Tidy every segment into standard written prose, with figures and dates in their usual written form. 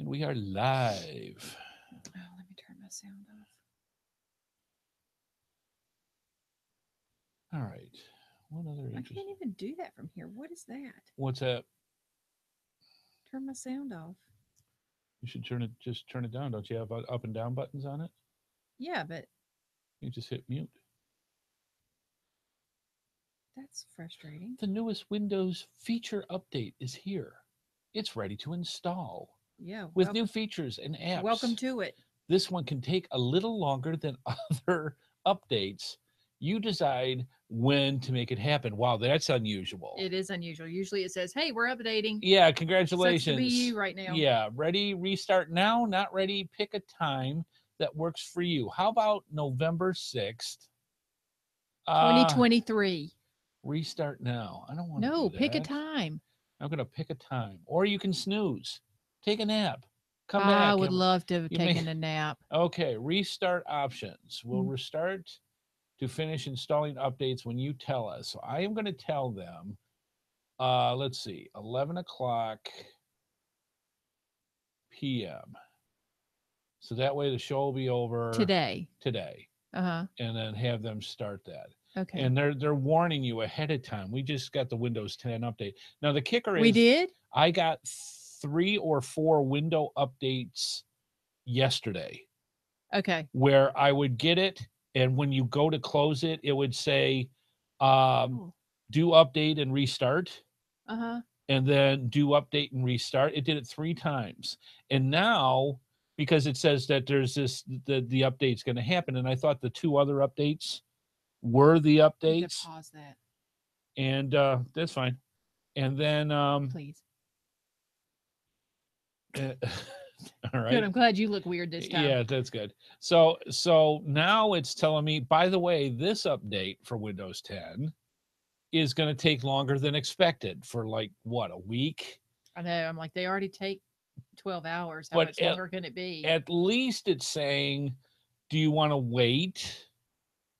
We are live. Oh, let me turn my sound off. All right. What other I interesting? can't even do that from here. What is that? What's that? Turn my sound off. You should just turn it down. Don't you have up and down buttons on it? Yeah, but You just hit mute. that's frustrating. The newest Windows feature update is here. It's ready to install Yeah, with new features and welcome apps. to it. This one can take a little longer than other updates. You decide when to make it happen. Wow, that's unusual. It is unusual. Usually it says, "Hey, we're updating." Yeah, Sucks to be congratulations. you right now. Yeah, ready, restart now, not ready, pick a time that works for you. How about November 6th? Uh, 2023. restart now. I don't want to No, do pick a that. time. I'm going to pick a time. Or you can snooze, take a nap, come I back. would love to have You may, taken a nap. okay, restart options. We'll Mm. restart to finish installing updates when you tell us. So I am going to tell them, let's see, 11 o'clock p.m. So that way the show will be over Today. today, Uh-huh. and then have them start that. Okay. And they're warning you ahead of time. We just got the Windows 10 update. Now the kicker We is did? I got 3 or 4 window updates yesterday Okay. where I would get it, and when you go to close it, it would say um, Oh. do update and restart, Uh-huh. and then do update and restart. It did it 3 times. And now, because it says that there's the update's going to happen, and I thought the 2 other updates were the You need to updates, pause that, and that's fine. And then, please. all Good. right, I'm glad you look weird this time. yeah, that's good. So now it's telling me, by the way, this update for Windows 10 is going to take longer than expected for like what, a week? I know. I'm like, they already take 12 hours. How But much longer can it be? at least it's saying, do you want to wait,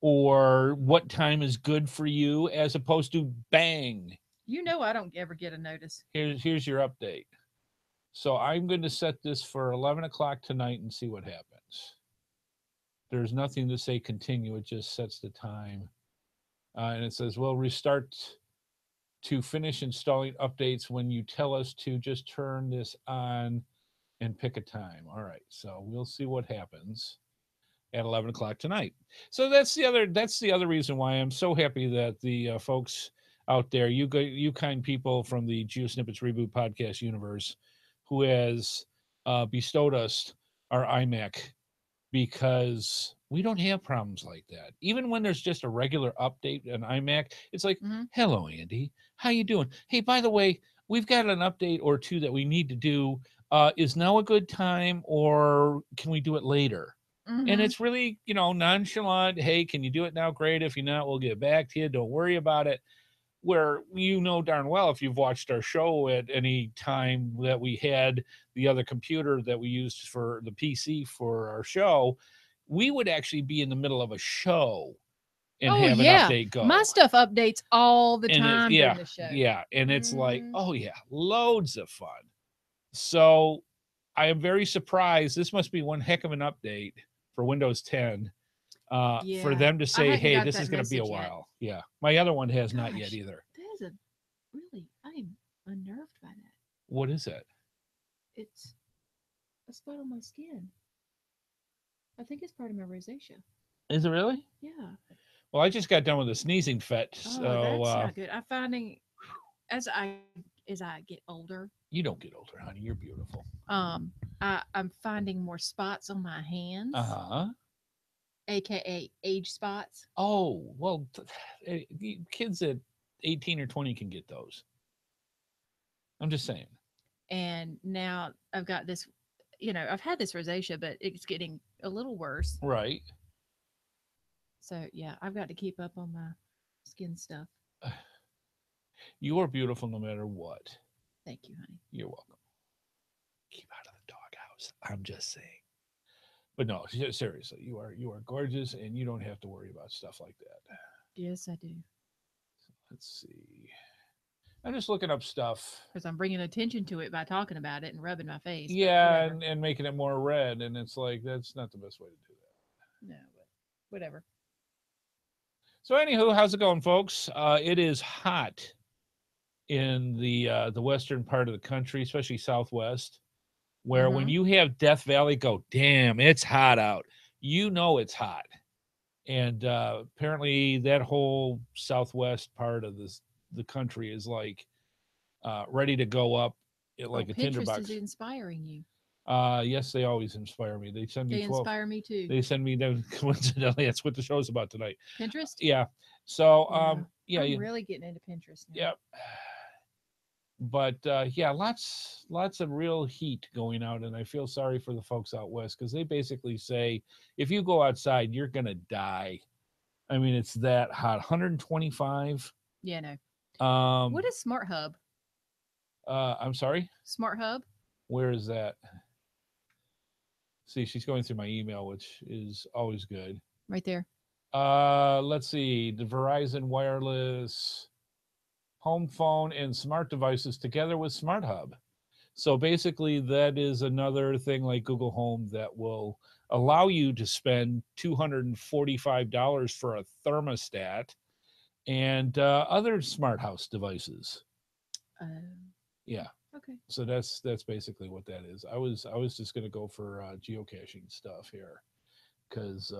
or what time is good for you, as opposed to bang, You know, I don't ever get a notice. here's your update. So I'm going to set this for 11 o'clock tonight and see what happens. There's nothing to say continue. It just sets the time. And it says, well, restart to finish installing updates when you tell us to. Just turn this on and pick a time. All right. So we'll see what happens at 11 o'clock tonight. So that's the other reason why I'm so happy that the folks out there, you kind people from the GeoSnippits Reboot podcast universe, who has bestowed us our iMac, because we don't have problems like that. Even when there's just a regular update on iMac, it's like, Hmm. "Hello, Andy, how you doing? Hey, by the way, we've got an update or two that we need to do. Is now a good time, or can we do it later?" And Hmm. it's really, nonchalant. Hey, can you do it now? Great. If you're not, we'll get back to you. Don't worry about it. Where you know darn well, if you've watched our show at any time, that we had the other computer that we used for the PC for our show, we would actually be in the middle of a show and Oh, have an yeah. update My go. stuff updates all the And time during yeah, the show. yeah. And it's like, Hmm. oh, yeah, loads of fun. So I am very surprised. This must be one heck of an update for Windows 10, for Yeah. them to I say, hadn't hey, got this that is going to be a message yet. while. Yeah. My other one has not yet Gosh, either. that is a really, I am unnerved by that. What is it? It's a spot on my skin. I think it's part of my rosacea. Is it really? Yeah. Well, I just got done with a sneezing fit. Oh, So that's not good. I'm finding as I get older, you don't get older, honey. You're beautiful. um, I'm finding more spots on my Uh hands, huh. aka age spots. Oh, well, kids at 18 or 20 can get those. I'm just saying. And now I've got this, I've had this rosacea, but it's getting a little worse. Right. So yeah, I've got to keep up on my skin stuff. You are beautiful no matter what. Thank you, honey. You're welcome. Keep out of the doghouse. I'm just saying. But no, seriously, you are gorgeous, and you don't have to worry about stuff like that. Yes, I do. Let's see. I'm just looking up stuff. Because I'm bringing attention to it by talking about it and rubbing my face. But Yeah, whatever. and making it more red, and it's like that's not the best way to do that. No, but whatever. So, anywho, how's it going, folks? It is hot in the western part of the country, especially Southwest, where when Mhm. you have Death Valley go, damn, it's hot out. You know it's hot, and apparently that whole Southwest part of the country is like ready to go up Oh, like a Pinterest is tinderbox. inspiring you. Yes, they always inspire me. They send me They 12. inspire me too. They send me them coincidentally. That's what the show's about tonight. Pinterest? Yeah. So Yeah. yeah, I'm really getting into Pinterest now. yeah. But yeah, lots of real heat going out, and I feel sorry for the folks out west because they basically say if you go outside, you're gonna die. I mean, it's that hot, 125. Yeah, no. Um, What is Smart Hub? I'm sorry. Smart Hub? Where is that? See, she's going through my email, which is always good. Right there. Let's see, the Verizon wireless home phone and smart devices together with Smart Hub. So basically, that is another thing like Google Home that will allow you to spend $245 for a thermostat and other smart house devices. Yeah. Okay. So that's basically what that is. I was just gonna go for geocaching stuff here because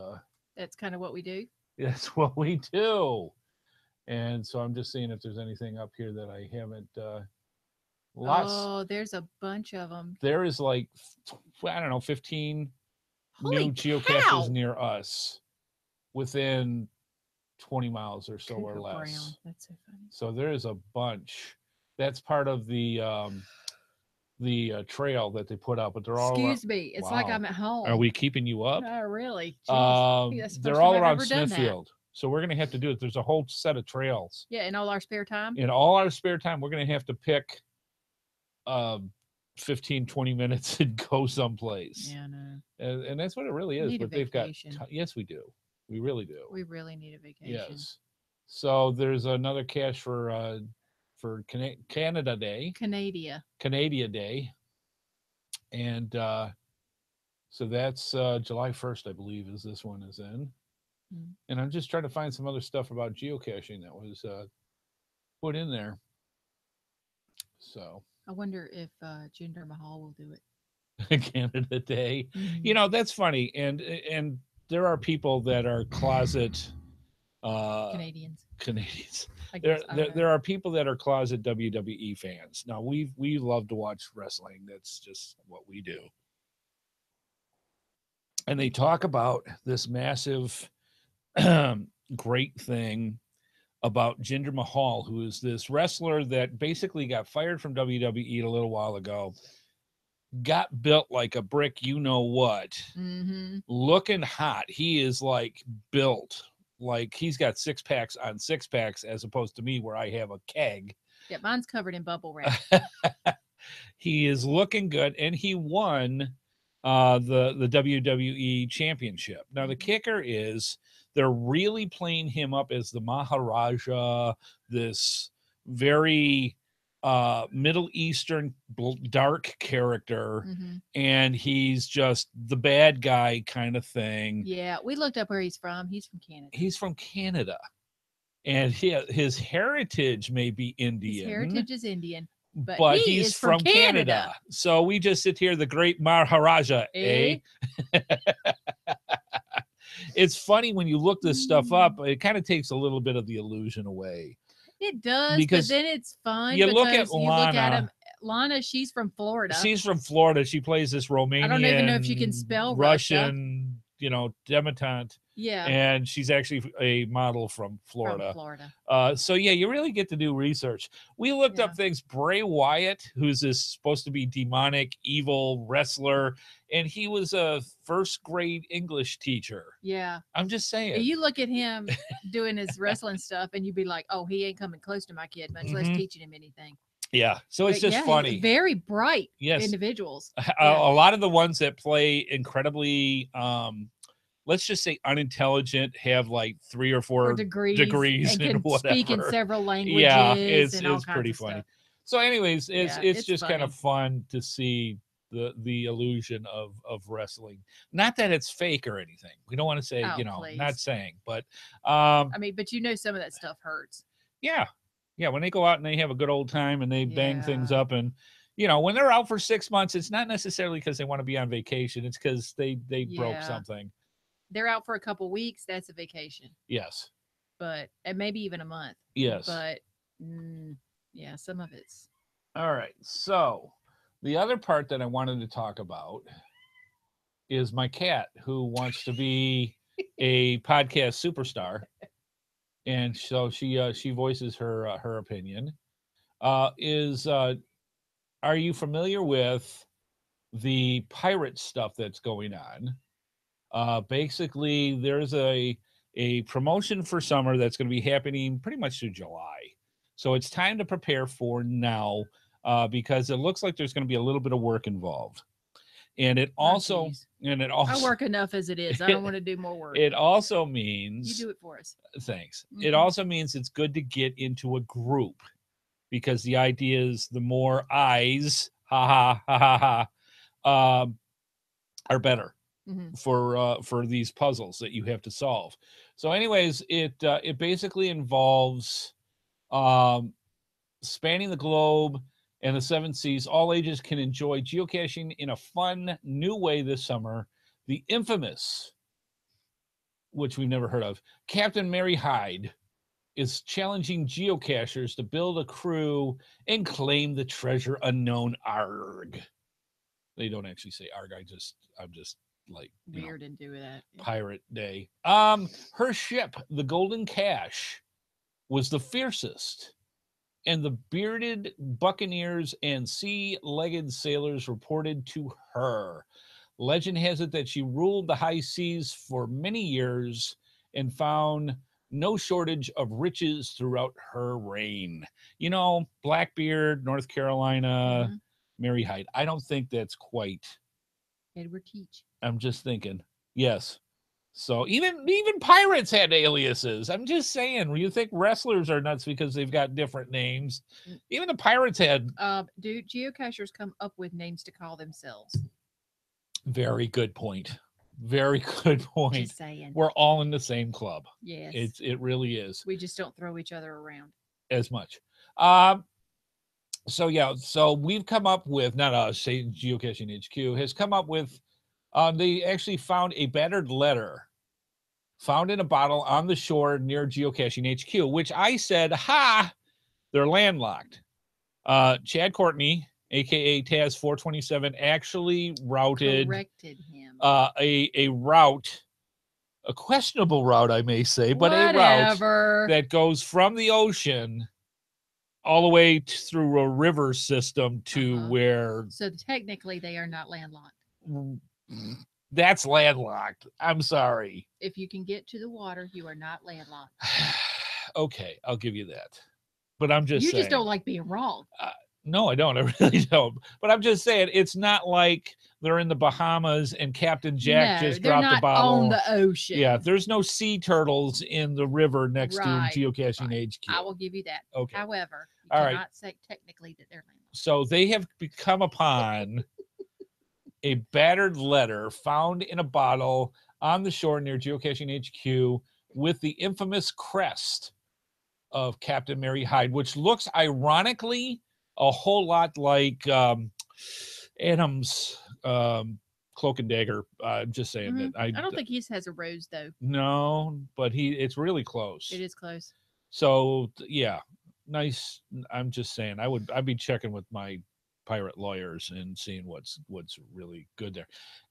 That's kind of what we do. that's what we do. And so I'm just seeing if there's anything up here that I haven't. Lots. Oh, there's a bunch of them. There is like I don't know 15 new Holy geocaches cow! near us within 20 miles or so or Cooper Brown. less. That's so funny. So there is a bunch. That's part of the trail that they put out, but they're all around. Excuse me. It's like Wow. I'm at home. Are we keeping you up? Oh, really? Jeez. I think that's the They're first time all I've around ever done that. Smithfield. So we're going to have to do it. There's a whole set of trails. Yeah, in all our spare time. In all our spare time, we're going to have to pick 15, 20 minutes and go someplace. Yeah, no. And that's what it really We is. need a But they've got, vacation. yes, we do. We really do. We really need a vacation. Yes. So there's another cache for Canada Day, Canada Day. And so that's July 1st, I believe, is this one is in. Mm. And I'm just trying to find some other stuff about geocaching that was put in there. So I wonder if Jinder Mahal will do it. Canada Day. Mhm. You know, that's funny. And there are people that are closet Canadians. I There, guess. I there, don't there know. are people that are closet WWE fans. Now we love to watch wrestling. That's just what we do. And they talk about this massive great thing about Jinder Mahal, who is this wrestler that basically got fired from WWE a little while ago, got built like a brick, you know what, Mm-hmm. looking hot. He is like built like he's got six packs on six packs as opposed to me where I have a keg. Yeah, mine's covered in bubble wrap. He is looking good, and he won the WWE championship. Now the kicker is they're really playing him up as the Maharaja, this very Middle Eastern dark character, Mm-hmm. and he's just the bad guy kind of thing. Yeah, we looked up where he's from. He's from Canada. He's from Canada, and his heritage may be Indian. His heritage is Indian, but he he's is from Canada. So we just sit here, the great Maharaja, eh? It's funny when you look this stuff up, it kind of takes a little bit of the illusion away. It does, Because but then it's fun. you look at because you look at Lana. him. Lana, she's from Florida. She's from Florida. She plays this Romanian, I don't even know if she can spell Russian, debutante. Yeah. And she's actually a model from Florida. From Florida. So yeah, you really get to do research. We looked up things. Bray Wyatt, who's this supposed to be demonic, evil wrestler, and he was a first grade English teacher. Yeah. I'm just saying. And you look at him doing his wrestling stuff, and you'd be like, "Oh, he ain't coming close to my kid, much less teaching him anything." Yeah. So it's But just funny. Very bright Yes. individuals. A lot of the ones that play incredibly let's just say unintelligent, have like 3 or Or 4 degrees and in can speak in whatever. several Yeah, languages and all it's kinds pretty of funny. stuff. So, anyways, Yeah, it's it's just kind of funny. fun to see the illusion of wrestling. Not that it's fake or anything. We don't want to say, Oh, not please. saying, but I mean, but some of that stuff hurts. yeah, yeah. When they go out and they have a good old time and they bang things Yeah. up, and when they're out for 6 months, it's not necessarily because they want to be on vacation. It's because they broke Yeah. something. They're out for a couple weeks. That's a vacation. Yes, But and maybe even a month. yes. But yeah, some of it's All right. So the other part that I wanted to talk about is my cat who wants to be a podcast superstar, and so she voices her opinion. Is Are you familiar with the pirate stuff that's going on? Basically, there's a promotion for summer that's going to be happening pretty much through July. So it's time to prepare for now, because it looks like there's going to be a little bit of work involved. And it oh also geez. and it I also work enough as it is. I don't want to do more work. it also You means do it for us. thanks. It Mhm. also means it's good to get into a group, because the idea is the more eyes, ha ha ha ha ha, are better Mhm. for these puzzles that you have to solve. So, anyways, it basically involves um, spanning the globe and the seven seas. All ages can enjoy geocaching in a fun new way this summer. The infamous, which we've never heard of, Captain Mary Hyde is challenging geocachers to build a crew and claim the treasure unknown. Arg. They don't actually say arg. I'm just like, Weird and do that. Yeah. pirate day. Her ship, the Golden Cache, was the fiercest, and the bearded buccaneers and sea-legged sailors reported to her. Legend has it that she ruled the high seas for many years and found no shortage of riches throughout her reign. Blackbeard, North Carolina, Mm-hmm. Mary Hyde. I don't think that's quite. Edward Teach. I'm just thinking. Yes. So even pirates had aliases. I'm just saying. You think wrestlers are nuts because they've got different names? Even the pirates had. Do geocachers come up with names to call themselves? Very good point. Very good point. Just saying. We're all in the same club. Yes. It really is We just don't throw each other around. as much. Um. So yeah. So we've come up with, not us. Say Geocaching HQ has come up with. They actually found a battered letter found in a bottle on the shore near Geocaching HQ, which I said, ha, they're landlocked. Chad Courtney, aka Taz427, actually routed Corrected him. a route, a questionable route, I may say, but a route Whatever. that goes from the ocean all the way through a river system to where So technically, they are not landlocked. that's landlocked. I'm sorry. If you can get to the water, you are not landlocked. Okay, I'll give you that. But I'm just You saying. just don't like being wrong. No, I don't. I really don't. But I'm just saying, it's not like they're in the Bahamas and Captain Jack No, just they're dropped a not bottle. on the ocean. Yeah, there's no sea turtles in the river next Right, to Geocaching right. HQ. I will give you that. Okay. However, you All right. cannot say technically that they're landlocked. So they have come upon a battered letter found in a bottle on the shore near Geocaching HQ with the infamous crest of Captain Mary Hyde, which looks ironically a whole lot like Adam's cloak and dagger. I'm just saying that. I don't think his has a rose though. No, but it's really close. It is close. So yeah, nice. I'm just saying, I'd be checking with my pirate lawyers and seeing what's really good there.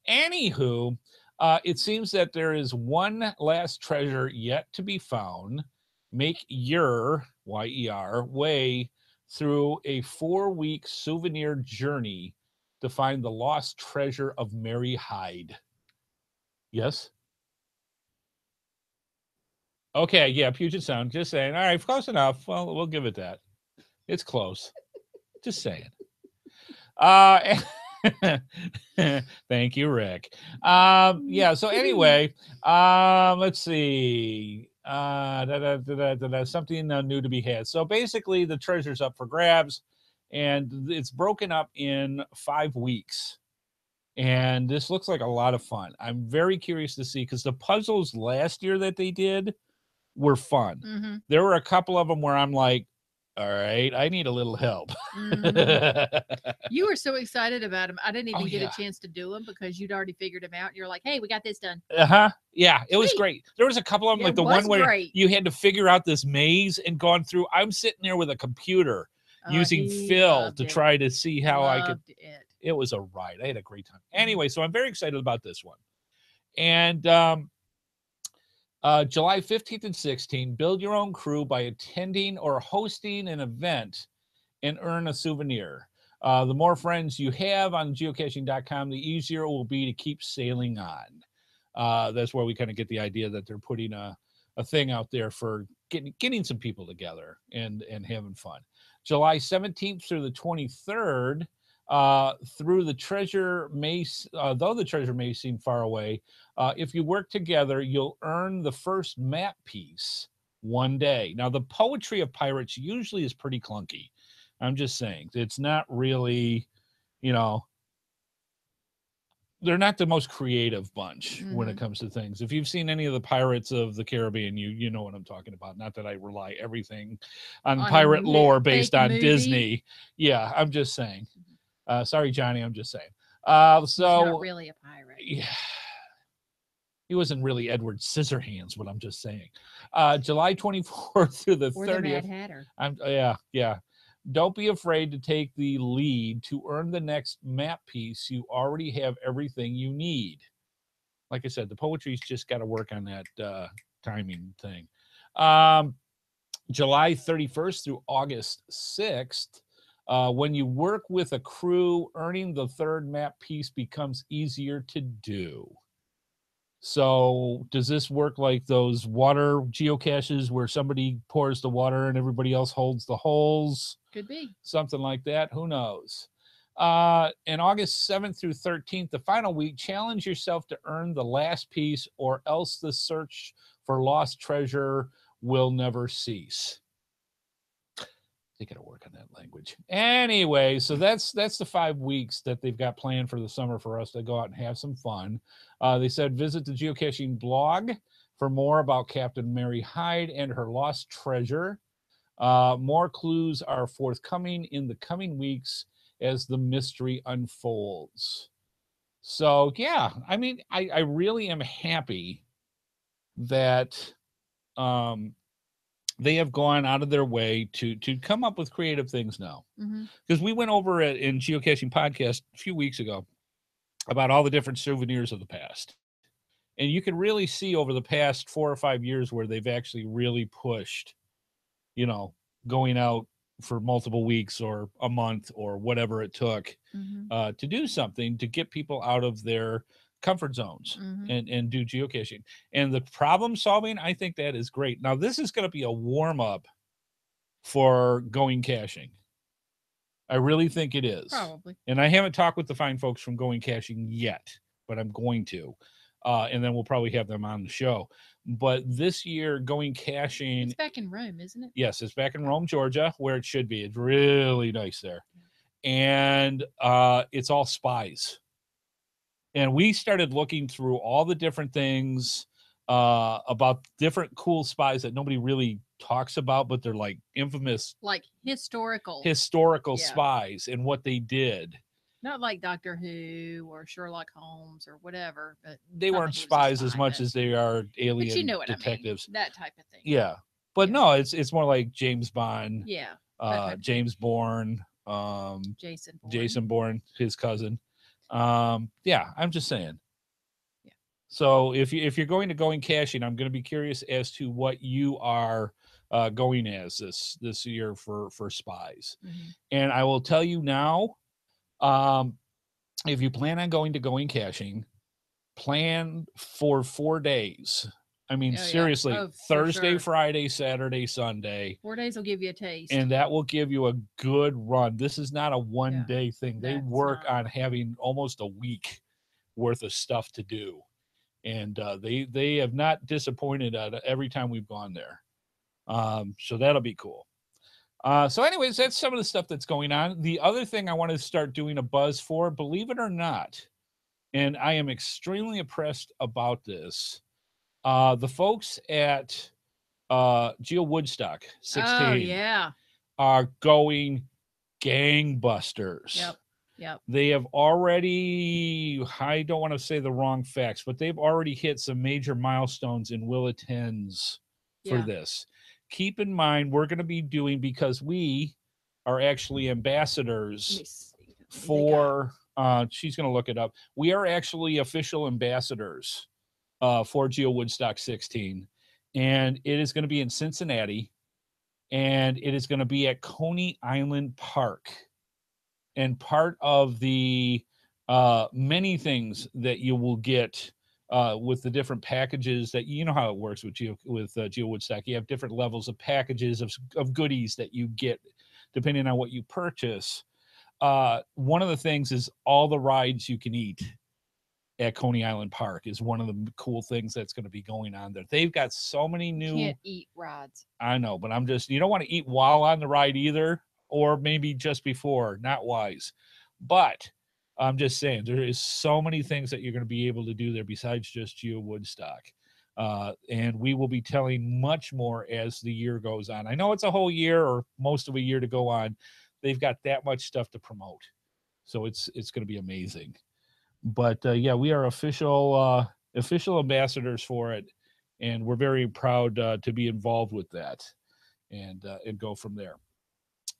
Anywho, it seems that there is one last treasure yet to be found. Make your YER way through a 4-week souvenir journey to find the lost treasure of Mary Hyde. Yes. Okay, yeah, Puget Sound. Just saying. All right, close enough. Well, we'll give it that. It's close. Just saying. Uh, Thank you, Rick. Yeah. So anyway, let's see. Something new to be had. So basically, the treasure's up for grabs, and it's broken up in 5 weeks. And this looks like a lot of fun. I'm very curious to see because the puzzles last year that they did were fun. Mm-hmm. There were a couple of them where I'm like, all right, I need a little help. Mm-hmm. You were so excited about them. I didn't even Oh, get yeah. a chance to do them because you'd already figured them out. You're like, hey, we got this done. Uh-huh. Yeah, it was Sweet. great. There was a couple of them, like It the was one where great. you had to figure out this maze and gone through. I'm sitting there with a computer using He Phil loved to it. try to see how I could. Loved it. It was a ride. I had a great time. Mhm. Anyway, so I'm very excited about this one. And July 15th and 16th, build your own crew by attending or hosting an event and earn a souvenir. The more friends you have on geocaching.com, the easier it will be to keep sailing on. That's where we kind of get the idea that they're putting a thing out there for getting some people together and having fun. July 17th through the 23rd, through the treasure may, though the treasure may seem far away, if you work together, you'll earn the first map piece one day. Now, the poetry of pirates usually is pretty clunky. I'm just saying, it's not really, you know, they're not the most creative bunch when it Mhm. comes to things. If you've seen any of the Pirates of the Caribbean, you know what I'm talking about. Not that I rely everything on On a pirate lore based fake on movie. Disney. Yeah, I'm just saying. Sorry, Johnny, I'm just saying. He's not So really a pirate. yeah, he wasn't really Edward Scissorhands. What I'm just saying. July 24th through the Or the Mad 30th. Hatter. Yeah. Don't be afraid to take the lead to earn the next map piece. You already have everything you need. Like I said, the poetry's just got to work on that timing thing. Um, July 31st through August 6th, when you work with a crew, earning the third map piece becomes easier to do. So, does this work like those water geocaches where somebody pours the water and everybody else holds the holes? Could be. Something like that. Who knows? In August 7th through 13th, the final week, challenge yourself to earn the last piece, or else the search for lost treasure will never cease. They got to work on that language. Anyway, so that's the 5 weeks that they've got planned for the summer for us to go out and have some fun. They said visit the geocaching blog for more about Captain Mary Hyde and her lost treasure. More clues are forthcoming in the coming weeks as the mystery unfolds. So yeah, I mean, I really am happy that um, they have gone out of their way to come up with creative things now. Mm-hmm. Because we went over it in Geocaching Podcast a few weeks ago about all the different souvenirs of the past. And you can really see over the past 4 or 5 years where they've actually really pushed, you know, going out for multiple weeks or a month or whatever it took Mm-hmm. to do something to get people out of their comfort zones Mm-hmm. and do geocaching. And the problem solving, I think that is great. Now, this is going to be a warm up for going caching. I really think it is. Probably. And I haven't talked with the fine folks from Going Caching yet, but I'm going to. And then we'll probably have them on the show. But this year, Going Caching, It's back in Rome, isn't it? yes, it's back in Rome, Georgia, where it should be. It's really nice there. And it's all spies. And we started looking through all the different things about different cool spies that nobody really talks about, but they're like infamous Like historical. historical Yeah. spies and what they did. Not like Doctor Who or Sherlock Holmes or whatever, but They not weren't that he was a spies as spy, much but as they are alien you know what detectives. I mean. That type of thing. Yeah. But Yeah. no, it's more like James Bond, Yeah. That type of James thing. Bourne, Jason Bourne. Jason Bourne, his cousin. Yeah, I'm just saying. Yeah. So if you're going to Going Caching, I'm going to be curious as to what you are going as this year for spies. Mm-hmm. And I will tell you now, um, if you plan on going to Going Caching, plan for 4 days I mean, Oh yeah. seriously, Oh, for Thursday, sure. Friday, Saturday, Sunday, 4 days will give you a taste. and that will give you a good run. This is not a Yeah. 1 day thing. They That's work not. on having almost a week worth of stuff to do, and they have not disappointed every time we've gone there. So that'll be cool. So, anyways, that's some of the stuff that's going on. The other thing I want to start doing a buzz for, believe it or not, and I am extremely impressed about this. The folks at Geo Woodstock Oh 16 yeah. are going gangbusters. Yep. Yep. They have already, I don't want to say the wrong facts, but they've already hit some major milestones in will attends for Yeah. this. Keep in mind, we're going to be doing, because we are actually Let ambassadors me see. What do they got? for, she's going to look it up. We are actually official ambassadors for Geo Woodstock 16. And it is going to be in Cincinnati, and it is going to be at Coney Island Park. And part of the many things that you will get with the different packages, that you know how it works with Geo Woodstock. You have different levels of packages of goodies that you get depending on what you purchase. One of the things is all the rides you can eat at Coney Island Park is one of the cool things that's going to be going on there. They've got so many You new. can't eat rides. I know, but I'm just, you don't want to eat while on the ride either, or maybe just before. Not wise. But I'm just saying, there is so many things that you're going to be able to do there besides just Geo Woodstock. And we will be telling much more as the year goes on. I know it's a whole year or most of a year to go on. They've got that much stuff to promote. So it's going to be amazing. But yeah, we are official ambassadors for it, and we're very proud to be involved with that, and go from there.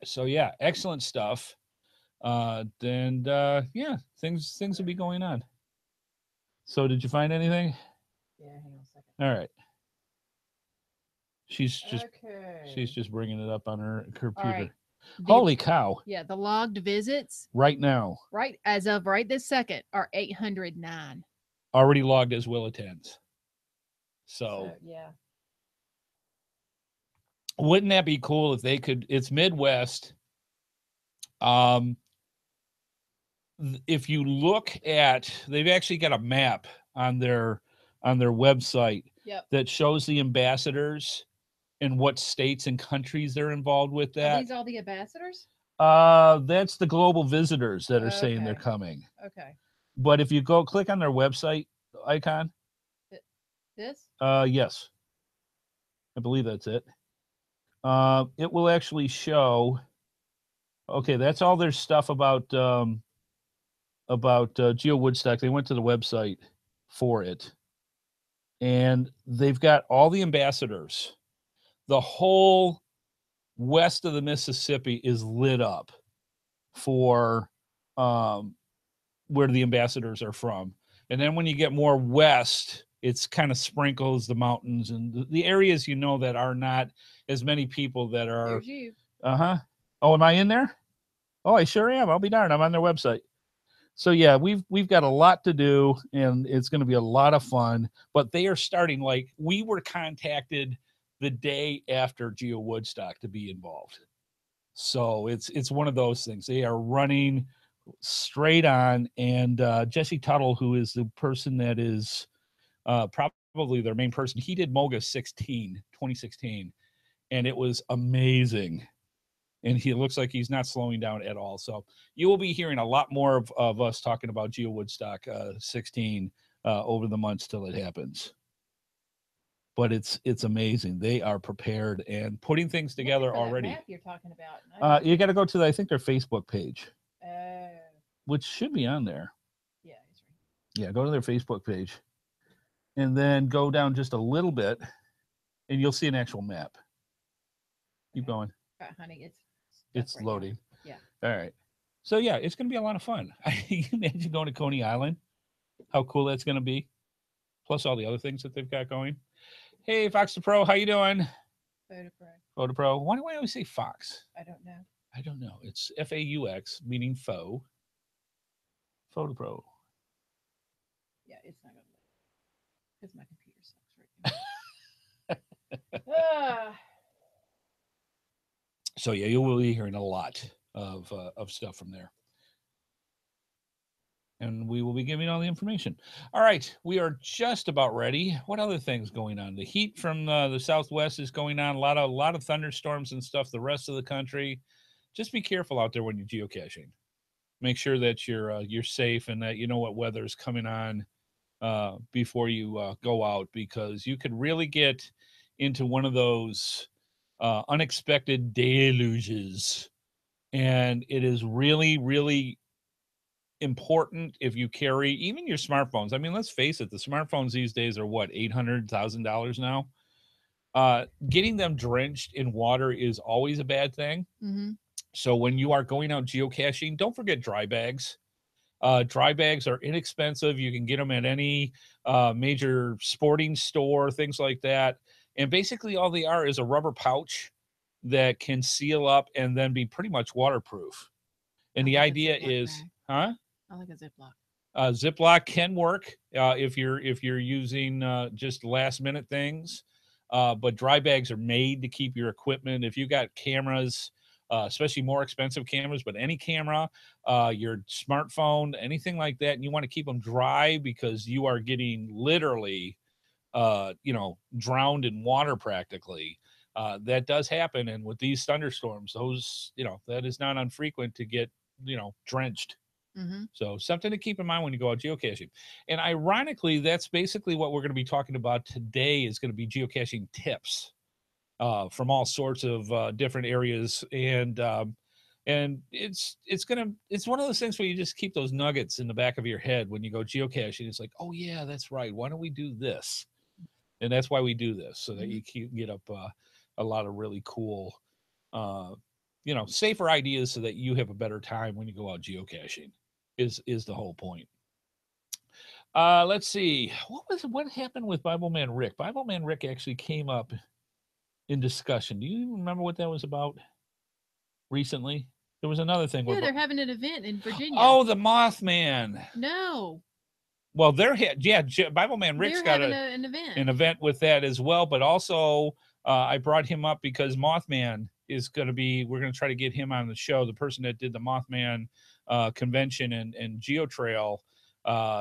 So yeah, excellent stuff. And yeah, things will be going on. So did you find anything? Yeah. Hang on a second. All right, she's just Okay. bringing it up on her All right. computer. The Holy cow! yeah the logged visits Right now, right as of right this second are 809. already logged as will attends. So So yeah. wouldn't that be cool if they could? It's Midwest. Um, if you look at, they've actually got a map on their website Yep. that shows the ambassadors and what states and countries they're involved with Are that. these all the ambassadors? That's the global visitors that are saying they're Okay. coming. Okay. But if you go click on their website icon, This? yes, I believe that's it. It will actually show. Okay, that's all their stuff about Geo Woodstock. They went to the website for it, and they've got all the ambassadors. The whole west of the Mississippi is lit up for um, where the ambassadors are from. And then when you get more west, it's kind of sprinkles the mountains and the areas that are not as many people that are. There's you. Uh-huh. Oh, am I in there? Oh, I sure am. I'll be darned. I'm on their website. So yeah, we've got a lot to do, and it's going to be a lot of fun. But they are starting, like, we were contacted the day after Geo Woodstock to be involved. So it's one of those things. They are running straight on, and Jesse Tuttle, who is the person that is probably their main person, he did Moga 2016, and it was amazing. And he looks like he's not slowing down at all. So you will be hearing a lot more of us talking about Geo Woodstock 16 over the months till it happens. But it's amazing. They are prepared and putting things together For that already. map you're talking about. You got to go to, I think, their Facebook page, Oh. which should be on there. Yeah, he's right. Yeah, go to their Facebook page, and then go down just a little bit, and you'll see an actual map. Keep going. All right, honey, It's right loading. Now. Yeah. All right. So yeah, it's going to be a lot of fun. You imagine going to Coney Island, how cool that's going to be. Plus all the other things that they've got going. Hey, Fox the Pro, how you doing? Photo Pro. Photo Pro. Why do I always say Fox? I don't know. I don't know. It's FAUX, meaning faux. Photo Pro. Yeah, it's not gonna work because my computer sucks right now. Ah. So yeah, you will be hearing a lot of stuff from there, and we will be giving all the information. All right, we are just about ready. What other things going on? The heat from the southwest is going on. A lot of thunderstorms and stuff. The rest of the country, just be careful out there when you're geocaching. Make sure that you're safe and that you know what weather is coming on before you go out, because you could really get into one of those unexpected deluges, and it is really really important if you carry even your smartphones. I mean, let's face it, the smartphones these days are what, $800,000 now. Getting them drenched in water is always a bad thing. Mm-hmm. So when you are going out geocaching, don't forget dry bags. Dry bags are inexpensive. You can get them at any major sporting store, things like that. And basically, all they are is a rubber pouch that can seal up and then be pretty much waterproof. And I the like a idea Ziploc is, bag. huh? I like a Ziploc. Ziploc can work if you're using just last minute things, but dry bags are made to keep your equipment. If you got cameras, especially more expensive cameras, but any camera, your smartphone, anything like that, and you want to keep them dry because you are getting literally, drowned in water practically. That does happen, and with these thunderstorms, those that is not unfrequent to get drenched. Mm-hmm. So something to keep in mind when you go out geocaching. And ironically, that's basically what we're going to be talking about today is going to be geocaching tips from all sorts of different areas. And it's one of those things where you just keep those nuggets in the back of your head when you go geocaching. It's like, oh yeah, that's right. Why don't we do this? And that's why we do this, so that Mm-hmm. you can get up a lot of really cool, uh, safer ideas, so that you have a better time when you go out geocaching. Is the whole point. Let's see. What happened with Bible Man Rick? Bible Man Rick actually came up in discussion. Do you remember what that was about recently? There was another thing where Yeah, they're having an event in Virginia. oh, the Mothman. No, Well, yeah, Bible Man Rick's they're got having an an event. event with that as well, but also I brought him up because Mothman is going to be. We're going to try to get him on the show. The person that did the Mothman convention and Geo Trail,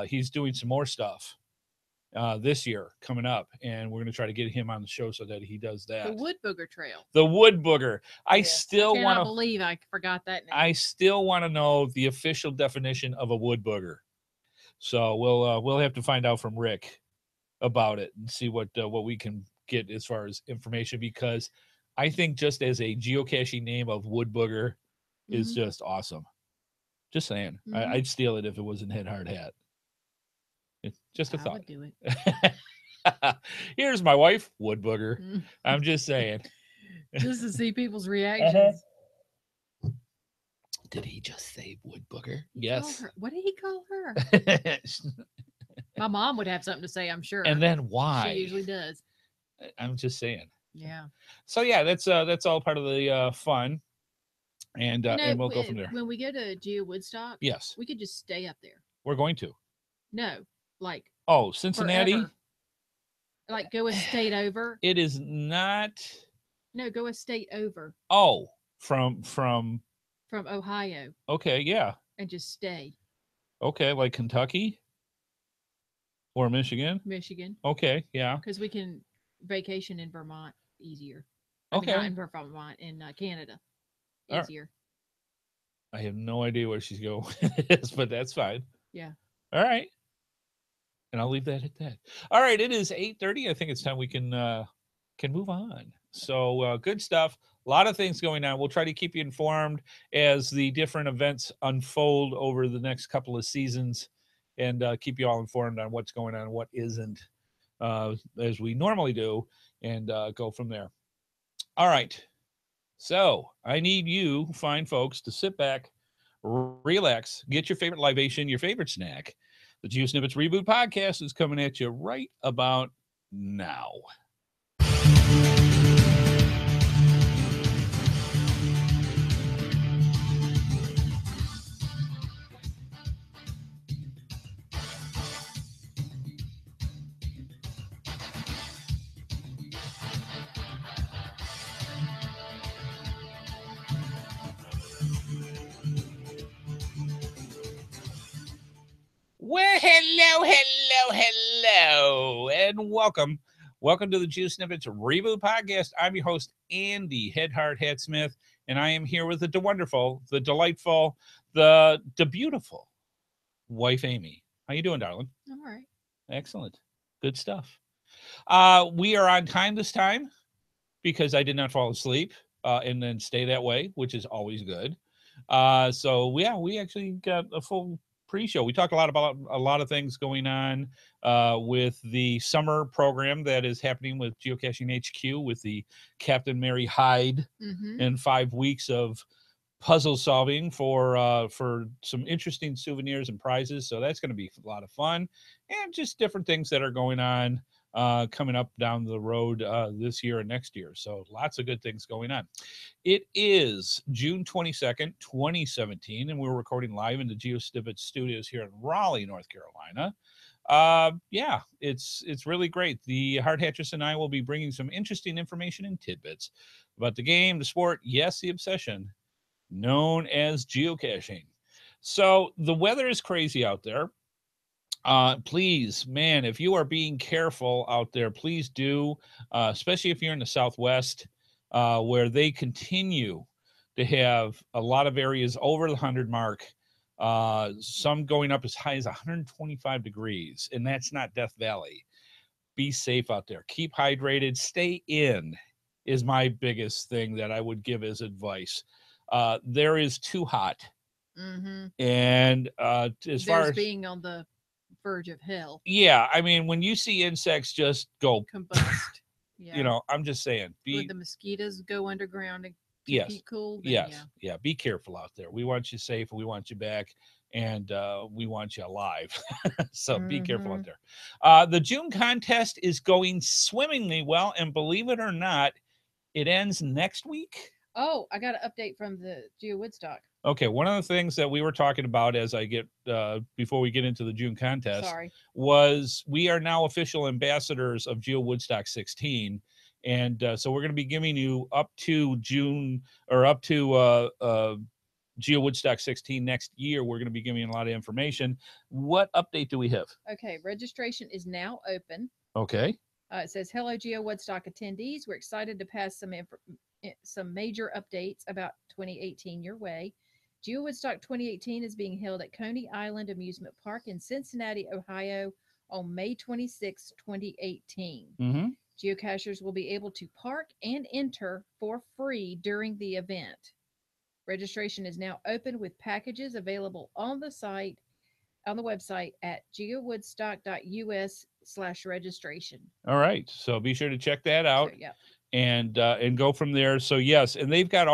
he's doing some more stuff this year coming up, and we're going to try to get him on the show so that he does The that. Wood Booger Trail. The Wood Booger. I Yes. still I want cannot to. believe I forgot that name. I still want to know the official definition of a wood booger. So we'll have to find out from Rick about it and see what we can get as far as information, because I think just as a geocaching name of wood booger is Mm-hmm. just awesome. Just saying, Mm-hmm. I'd steal it if it was in Headhardhat. It's just a I thought. would do it. Here's my wife, wood booger. Mm. I'm just saying. Just to see people's reactions. Did he just say wood booger? He called Yes. her. What did he call her? My mom would have something to say, I'm sure. And then why? She usually does. I'm just saying. Yeah. So yeah, that's all part of the fun, and we'll go from there. When we go to Geo Woodstock, Yes, we could just stay up there. we're going to. No, like Oh, Cincinnati. forever. Like go a state over. It is not. No, go a state over Oh, from. from Ohio Okay, yeah. and just stay. Okay, like Kentucky or Michigan. Michigan, Okay, yeah. because we can vacation in Vermont easier. I mean, not Okay. in Vermont, in Canada, All right. easier. I have no idea where she's going, but that's fine. Yeah. All right. And I'll leave that at that. All right, it is 8:30. I think it's time we can move on. So good stuff. A lot of things going on. We'll try to keep you informed as the different events unfold over the next couple of seasons, and keep you all informed on what's going on and what isn't, as we normally do, and go from there. All right. So I need you, fine folks, to sit back, relax, get your favorite libation, your favorite snack. The GeoSnippits Reboot podcast is coming at you right about now. Hello, and welcome. Welcome to the GeoSnippits Reboot podcast. I'm your host, Andy Headhardhat Smith, and I am here with the wonderful, the delightful, the beautiful wife, Amy. How you doing, darling? All right. Excellent. Good stuff. We are on time this time because I did not fall asleep and then stay that way, which is always good. We actually got a full pre-show. We talked a lot about a lot of things going on with the summer program that is happening with Geocaching HQ with the Captain Mary Hyde and 5 weeks of puzzle solving for some interesting souvenirs and prizes. So that's going to be a lot of fun and just different things that are going on coming up down the road this year and next year. So lots of good things going on. It is June 22nd, 2017, and we're recording live in the GeoSnippits studios here in Raleigh, North Carolina. It's really great. The Hard Hatchers and I will be bringing some interesting information and tidbits about the game, the sport, yes, the obsession known as geocaching. So the weather is crazy out there. Please, man, if you are being careful out there, please do, especially if you're in the Southwest, where they continue to have a lot of areas over the 100 mark, some going up as high as 125 degrees, and that's not Death Valley. Be safe out there. Keep hydrated. Stay in is my biggest thing that I would give as advice. There is too hot. And as far as being on the verge of hell, I mean, when you see insects just go combust. Yeah. I'm just saying, Would the mosquitoes go underground to yes, keep cool? Then yes, yeah. Be careful out there. We want you safe. We want you back, and we want you alive. So be careful out there. The June contest is going swimmingly well, and believe it or not, it ends next week. Oh, I got an update from the Geo Woodstock. Okay, one of the things that we were talking about as I get before we get into the June contest was we are now official ambassadors of Geo Woodstock 16, and so we're going to be giving you up to June or up to Geo Woodstock 16 next year. We're going to be giving you a lot of information. What update do we have? Okay, registration is now open. Okay. It says, "Hello, Geo Woodstock attendees. We're excited to pass some major updates about 2018 your way. Geo Woodstock 2018 is being held at Coney Island Amusement Park in Cincinnati, Ohio on May 26, 2018. Geocachers will be able to park and enter for free during the event. Registration is now open with packages available on the website at geowoodstock.us/registration. All right. So be sure to check that out. So, yeah. And go from there. So yes, and they've got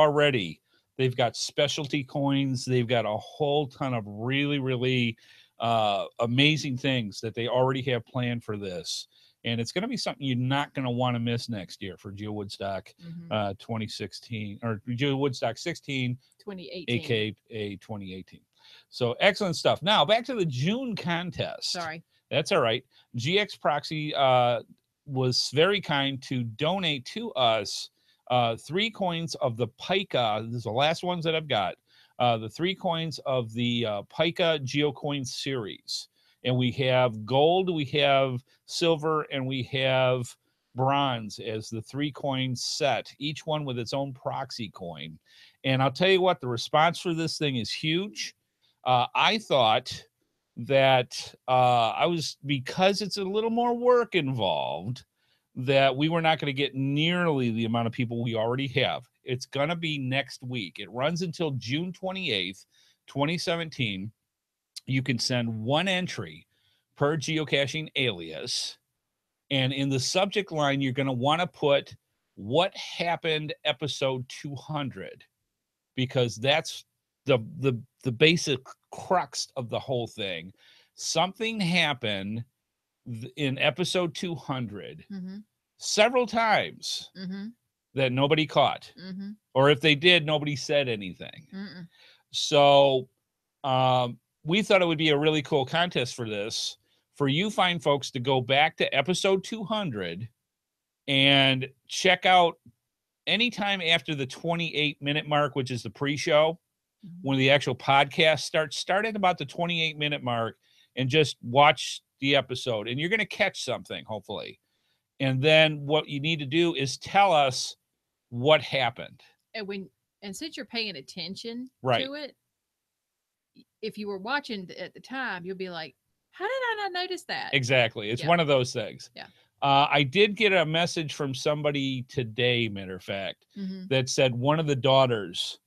specialty coins. They've got a whole ton of really amazing things that they already have planned for this. And it's going to be something you're not going to want to miss next year for Geo Woodstock 2016 or Geo Woodstock 16, 2018, aka 2018. So excellent stuff. Now back to the June contest. Sorry. That's all right. GX Proxy was very kind to donate to us 3 coins of the Pica. This is the last ones that I've got. The 3 coins of the Pica GeoCoin series. And we have gold, we have silver, and we have bronze as the 3 coin set, each one with its own proxy coin. And I'll tell you what, the response for this thing is huge. I thought that because it's a little more work involved, that we were not going to get nearly the amount of people we already have. It's going to be next week. It runs until June 28th, 2017. You can send 1 entry per geocaching alias. And in the subject line, you're going to want to put what happened episode 200, because that's the basic crux of the whole thing. Something happened in episode 200 several times that nobody caught, or if they did, nobody said anything. So we thought it would be a really cool contest for this, for you fine folks to go back to episode 200 and check out anytime after the 28-minute mark, which is the pre-show, when the actual podcast starts. Start at about the 28-minute mark. and just watch the episode, and you're going to catch something, hopefully. And then what you need to do is tell us what happened. And since you're paying attention Right. to it, if you were watching at the time, you'll be like, how did I not notice that? Exactly. It's Yeah. one of those things. Yeah. I did get a message from somebody today, matter of fact, Mhm. that said one of the daughters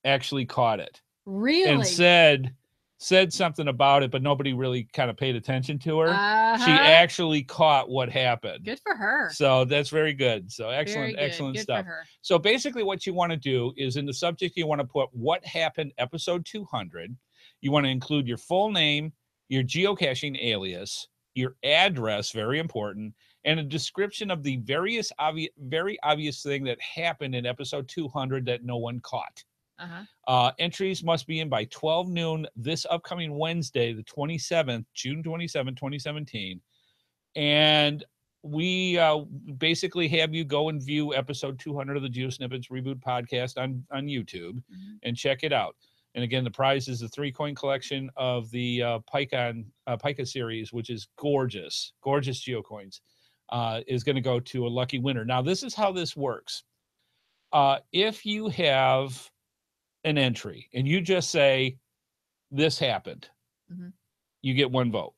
actually caught it and Really? said something about it, but nobody really kind of paid attention to her. She actually caught what happened. Good for her. So that's very good. So Very excellent, good. excellent Good stuff. for her. So basically what you want to do is in the subject, you want to put what happened episode 200. You want to include your full name, your geocaching alias, your address, very important, and a description of the very obvious thing that happened in episode 200 that no one caught. Entries must be in by 12 noon this upcoming Wednesday, the 27th, June 27, 2017. And we basically have you go and view episode 200 of the GeoSnippits Reboot podcast on YouTube and check it out. And again, the prize is the 3-coin collection of the Pika series, which is gorgeous geocoins, is going to go to a lucky winner. Now, this is how this works. If you have an entry and you just say, this happened, you get 1 vote.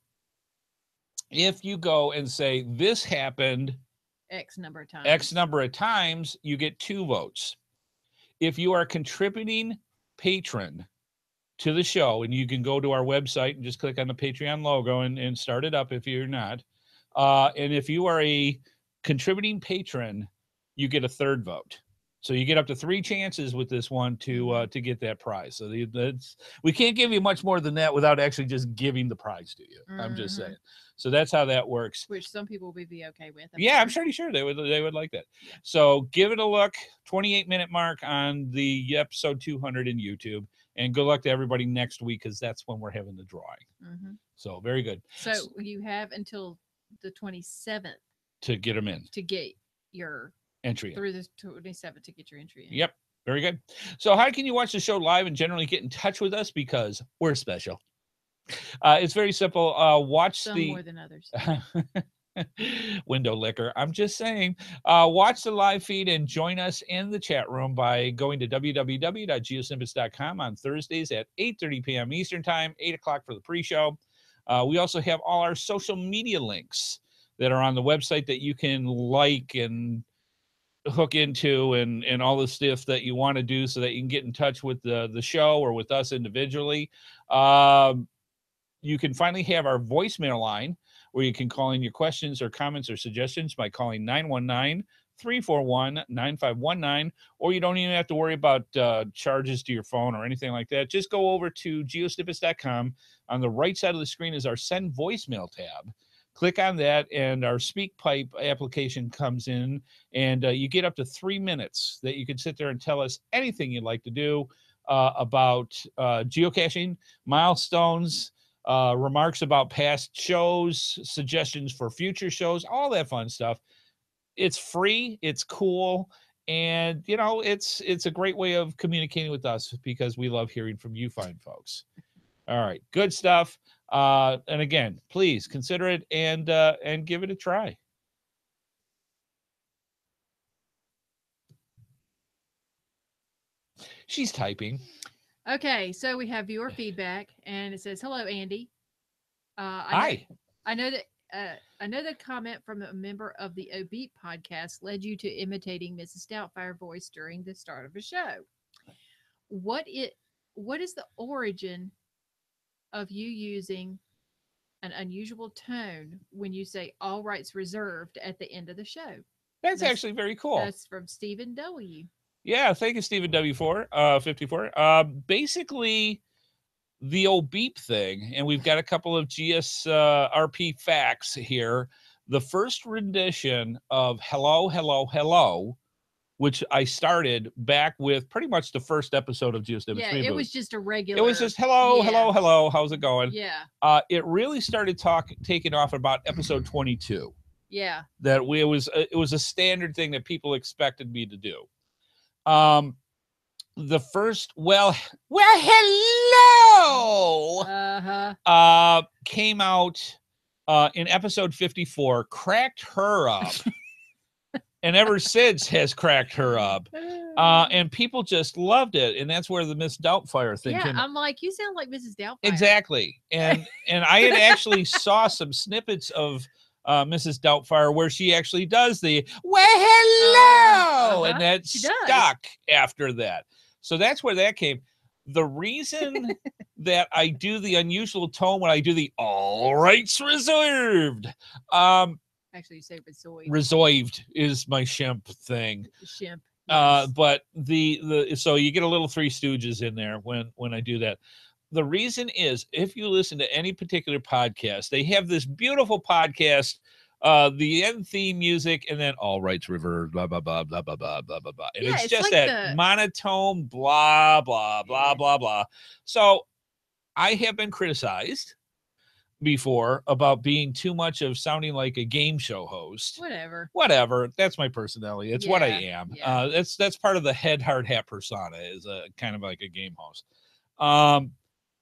If you go and say, this happened X number of times, you get 2 votes. If you are a contributing patron to the show, and you can go to our website and just click on the Patreon logo and start it up if you're not. And if you are a contributing patron, you get a 3rd vote. So you get up to 3 chances with this one to get that prize. So we can't give you much more than that without actually just giving the prize to you. I'm just saying. So that's how that works. Which some people would be okay with. I'm pretty sure they would like that. Yeah. So give it a look. 28-minute mark on the episode 200 in YouTube. And good luck to everybody next week, because that's when we're having the drawing. So very good. So you have until the 27th to get them in. To get your entry through the 27th to get your entry in. Yep. Very good. So how can you watch the show live and generally get in touch with us? Because we're special. It's very simple. Watch some more than others. Window licker. I'm just saying, watch the live feed and join us in the chat room by going to www.geosnippits.com on Thursdays at 8:30 p.m. Eastern Time, 8 o'clock for the pre-show. We also have all our social media links that are on the website that you can like and hook into and all the stuff that you want to do so that you can get in touch with the show or with us individually. You can finally have our voicemail line where you can call in your questions or comments or suggestions by calling 919-341-9519, or you don't even have to worry about charges to your phone or anything like that. Just go over to geosnippits.com. On the right side of the screen is our Send Voicemail tab. Click on that, and our SpeakPipe application comes in, and you get up to 3 minutes that you can sit there and tell us anything you'd like to do about geocaching, milestones, remarks about past shows, suggestions for future shows, all that fun stuff. It's free, it's cool, and it's a great way of communicating with us because we love hearing from you fine folks. All right, good stuff. And again, please consider it and give it a try. She's typing. Okay, so we have viewer feedback, and it says, "Hello, Andy. Hi. I know that comment from a member of the OBEEP podcast led you to imitating Mrs. Doubtfire voice during the start of the show. What is the origin of you using an unusual tone when you say all rights reserved at the end of the show?" That's actually very cool. That's from Stephen W. Yeah, thank you, Stephen W. 54. Basically, the OBEEP thing, and we've got a couple of GSRP facts here. The first rendition of Hello, Hello, Hello, which I started back with pretty much the first episode of GeoSnippits Reboot. Yeah, it was just a regular. It was just hello, hello, hello. How's it going? Yeah. It really started taking off about episode 22. Yeah. That it was a standard thing that people expected me to do. the first, hello, came out in episode 54, cracked her up. And ever since has cracked her up. And people just loved it. And that's where the Miss Doubtfire thing came. I'm like, you sound like Mrs. Doubtfire. Exactly. And I had actually saw some snippets of Mrs. Doubtfire where she actually does the hello, and that stuck after that. So that's where that came. The reason that I do the unusual tone when I do the all rights reserved, actually, you say reserved. Reserved is my shimp thing. Shimp. Yes. But so you get a little Three Stooges in there when I do that. The reason is, if you listen to any particular podcast, they have this beautiful podcast, the end theme music, and then all rights reversed, blah blah blah blah blah blah blah blah blah. And it's just like that monotone, blah blah blah blah blah. So I have been criticized before about being too much of sounding like a game show host. Whatever. That's my personality. It's what I am. Yeah. That's part of the Headhardhat persona, is a kind of like a game host.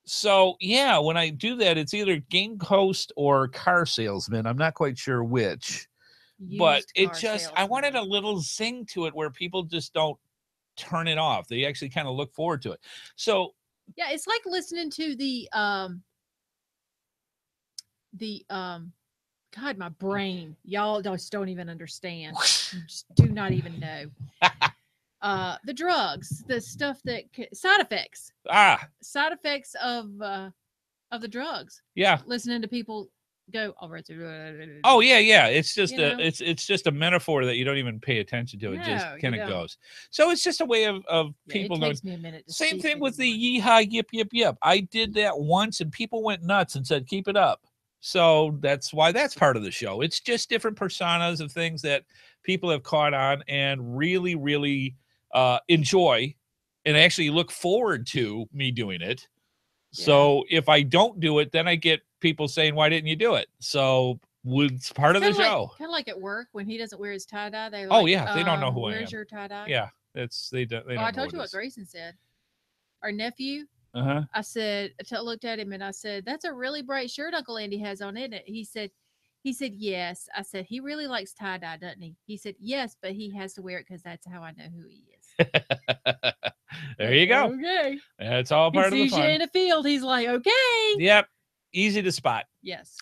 So yeah, when I do that, it's either game host or car salesman. I'm not quite sure which. But I wanted a little zing to it where people just don't turn it off. They actually kind of look forward to it. So yeah, it's like listening to the God, my brain, y'all just don't even understand. You just do not even know. The drugs, the stuff that side effects of the drugs. Yeah, listening to people go, all right. Oh yeah. It's just it's just a metaphor that you don't even pay attention to. It just kind of goes. So it's just a way of people. It takes me a minute. Same thing with the yeehaw, yip yip yip. I did that once, and people went nuts and said, "Keep it up." So that's why that's part of the show. It's just different personas of things that people have caught on and really, really enjoy, and actually look forward to me doing it. Yeah. So if I don't do it, then I get people saying, "Why didn't you do it?" So it's part of the show. Kind of like at work when he doesn't wear his tie dye. They like, they don't know who I am. Where's your tie dye? Yeah, they don't. I told you what Grayson said. Our nephew. I said, I looked at him and I said, "That's a really bright shirt Uncle Andy has on, isn't it?" He said, "Yes." I said, "He really likes tie dye, doesn't he?" He said, "Yes, but he has to wear it because that's how I know who he is." There you go. Okay. That's all part of the fun. He sees you in the field. He's like, okay. Yep. Easy to spot. Yes.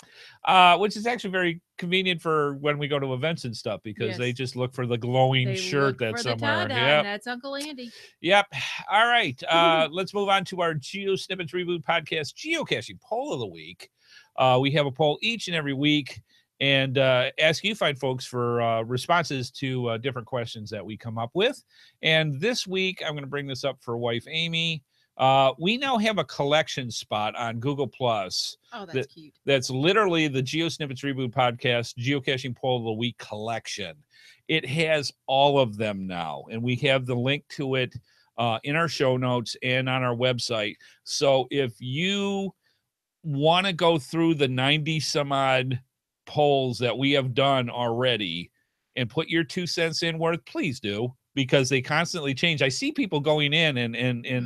Which is actually very convenient for when we go to events and stuff, because they just look for the glowing shirt that's somewhere. Yeah, that's Uncle Andy. Yep. All right. Let's move on to our GeoSnippits Reboot podcast, Geocaching Poll of the Week. We have a poll each and every week, and ask you fine folks for responses to different questions that we come up with. And this week, I'm going to bring this up for wife Amy. We now have a collection spot on Google Plus. Oh, that's cute. That's literally the GeoSnippits Reboot podcast Geocaching Poll of the Week collection. It has all of them now, and we have the link to it in our show notes and on our website. So if you want to go through the 90 some odd polls that we have done already and put your 2 cents in worth, please do, because they constantly change. I see people going in and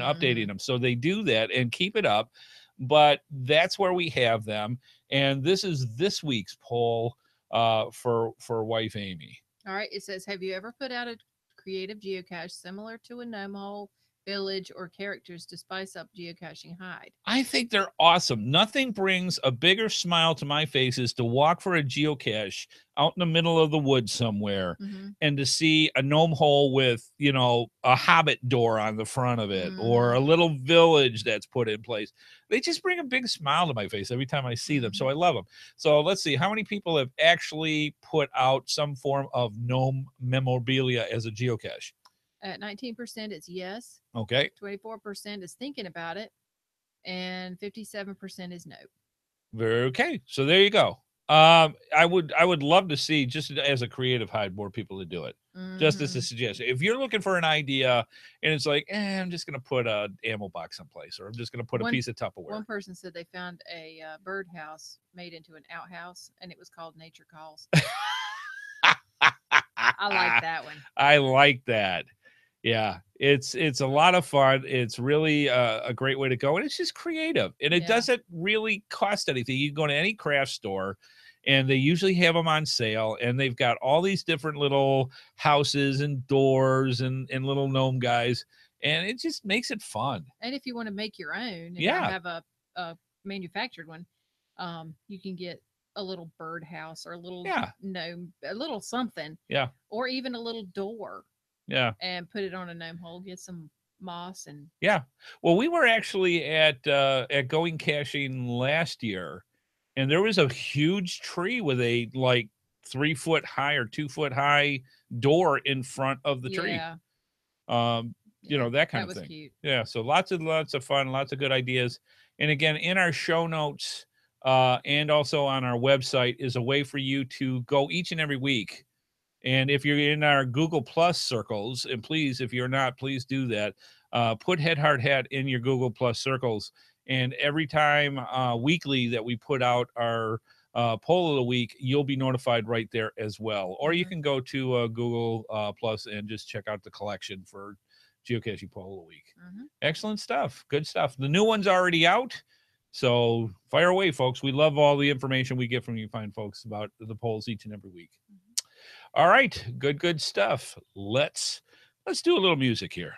updating them. So they do that, and keep it up. But that's where we have them. And this is this week's poll for wife Amy. All right. It says, have you ever put out a creative geocache similar to a gnome hole, village, or characters to spice up geocaching hide? I think they're awesome. Nothing brings a bigger smile to my face is to walk for a geocache out in the middle of the woods somewhere and to see a gnome hole with, a hobbit door on the front of it or a little village that's put in place. They just bring a big smile to my face every time I see them. So I love them. So let's see how many people have actually put out some form of gnome memorabilia as a geocache. At 19%, it's yes. Okay. 24% is thinking about it. And 57% is no. Okay. So there you go. I would love to see, just as a creative hide, more people to do it. Just as a suggestion. If you're looking for an idea and it's like, I'm just going to put a ammo box someplace, or I'm just going to put a piece of Tupperware. One person said they found a birdhouse made into an outhouse, and it was called Nature Calls. I like that one. I like that. Yeah, it's a lot of fun. It's really a great way to go, and it's just creative, and it Yeah. doesn't really cost anything. You can go to any craft store, and they usually have them on sale, and they've got all these different little houses and doors and little gnome guys, and it just makes it fun. And if you want to make your own and not Yeah, have a manufactured one, you can get a little birdhouse or a little yeah, gnome, a little something, yeah, or even a little door yeah. and put it on a gnome hole. Get some moss and Yeah. Well, we were actually at Going Caching last year, and there was a huge tree with a like 3 foot high or 2 foot high door in front of the tree. yeah, Um, yeah, that kind that of was thing. cute. Yeah. So lots of fun, lots of good ideas. And again, in our show notes, and also on our website is a way for you to go each and every week, and if you're in our Google Plus circles, and please, if you're not, please do that. Put Headhardhat in your Google Plus circles. And every time weekly that we put out our poll of the week, you'll be notified right there as well. Or you Hmm. can go to Google Plus and just check out the collection for Geocaching Poll of the Week. Hmm. Excellent stuff. Good stuff. The new one's already out. So fire away, folks. We love all the information we get from you fine folks about the polls each and every week. All right, good stuff. Let's do a little music here.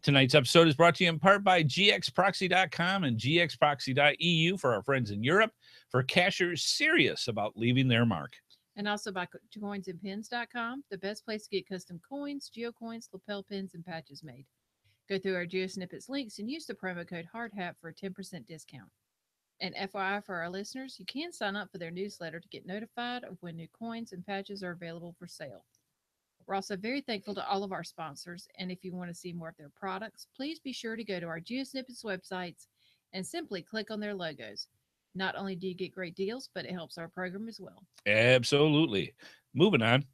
Tonight's episode is brought to you in part by gxproxy.com and gxproxy.eu for our friends in Europe, for cachers serious about leaving their mark. And also by coinsandpins.com, the best place to get custom coins, geocoins, lapel pins, and patches made. Go through our GeoSnippits links and use the promo code HARDHAT for a 10% discount. And FYI for our listeners, you can sign up for their newsletter to get notified of when new coins and patches are available for sale. We're also very thankful to all of our sponsors, and if you want to see more of their products, please be sure to go to our GeoSnippets websites and simply click on their logos. Not only do you get great deals, but it helps our program as well. Absolutely. Moving on.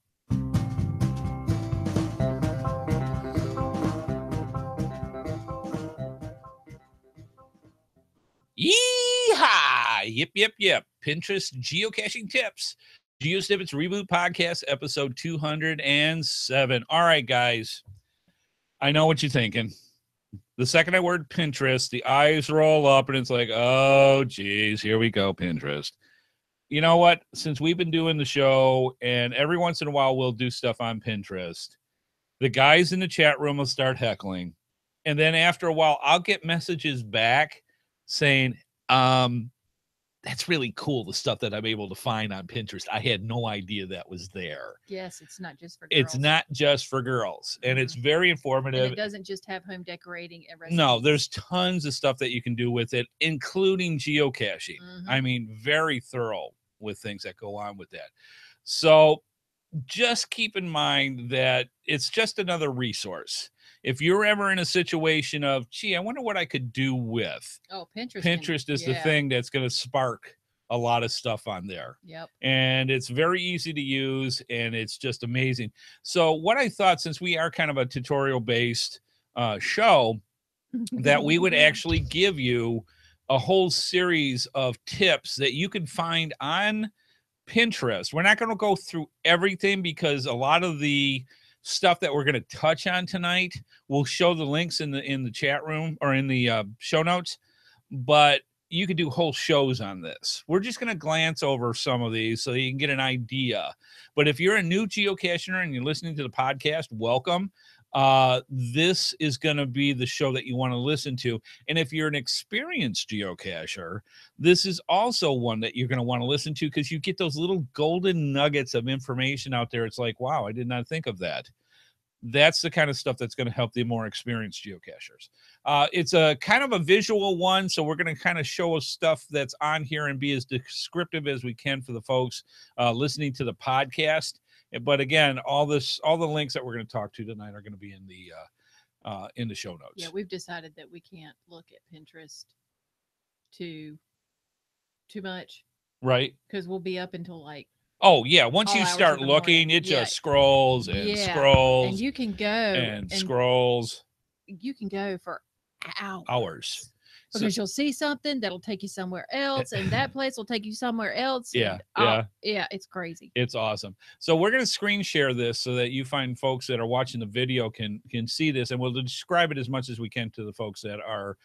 Yeehaw! Yep. Pinterest geocaching tips. GeoSnippits Reboot Podcast, episode 207. All right, guys. I know what you're thinking. The second I word Pinterest, the eyes roll up and it's like, oh, geez, here we go, Pinterest. You know what? Since we've been doing the show and every once in a while we'll do stuff on Pinterest, the guys in the chat room will start heckling. And then after a while, I'll get messages back saying, that's really cool, the stuff that I'm able to find on Pinterest. I had no idea that was there. Yes, it's not just for girls. It's not just for girls, and it's very informative. And it doesn't just have home decorating and recipes. No, there's tons of stuff that you can do with it, including geocaching. I mean, very thorough with things that go on with that. So just keep in mind that it's just another resource. If you're ever in a situation of, gee, I wonder what I could do with. Oh, Pinterest is the thing that's going to spark a lot of stuff on there. Yep. And it's very easy to use, and it's just amazing. So what I thought, since we are kind of a tutorial based show, that we would actually give you a whole series of tips that you can find on Pinterest. We're not going to go through everything because a lot of the stuff that we're going to touch on tonight, we'll show the links in the chat room or in the show notes, but you could do whole shows on this. We're just going to glance over some of these so you can get an idea. But if you're a new geocacher and you're listening to the podcast, welcome. This is going to be the show that you want to listen to. And if you're an experienced geocacher, this is also one that you're going to want to listen to because you get those little golden nuggets of information out there. It's like, wow, I did not think of that. That's the kind of stuff that's going to help the more experienced geocachers. It's a kind of a visual one, so we're going to kind of show us stuff that's on here and be as descriptive as we can for the folks listening to the podcast. But again, all the links that we're going to talk to tonight are going to be in the show notes. Yeah, we've decided that we can't look at Pinterest too much, right? Because we'll be up until like. Oh yeah, once you start looking, it just scrolls and scrolls, and you can go and scrolls. You can go for hours. Hours. So, Because you'll see something that'll take you somewhere else, and that place will take you somewhere else. yeah, and, yeah, it's crazy. It's awesome. So we're going to screen share this so that you find folks that are watching the video can see this, and we'll describe it as much as we can to the folks that are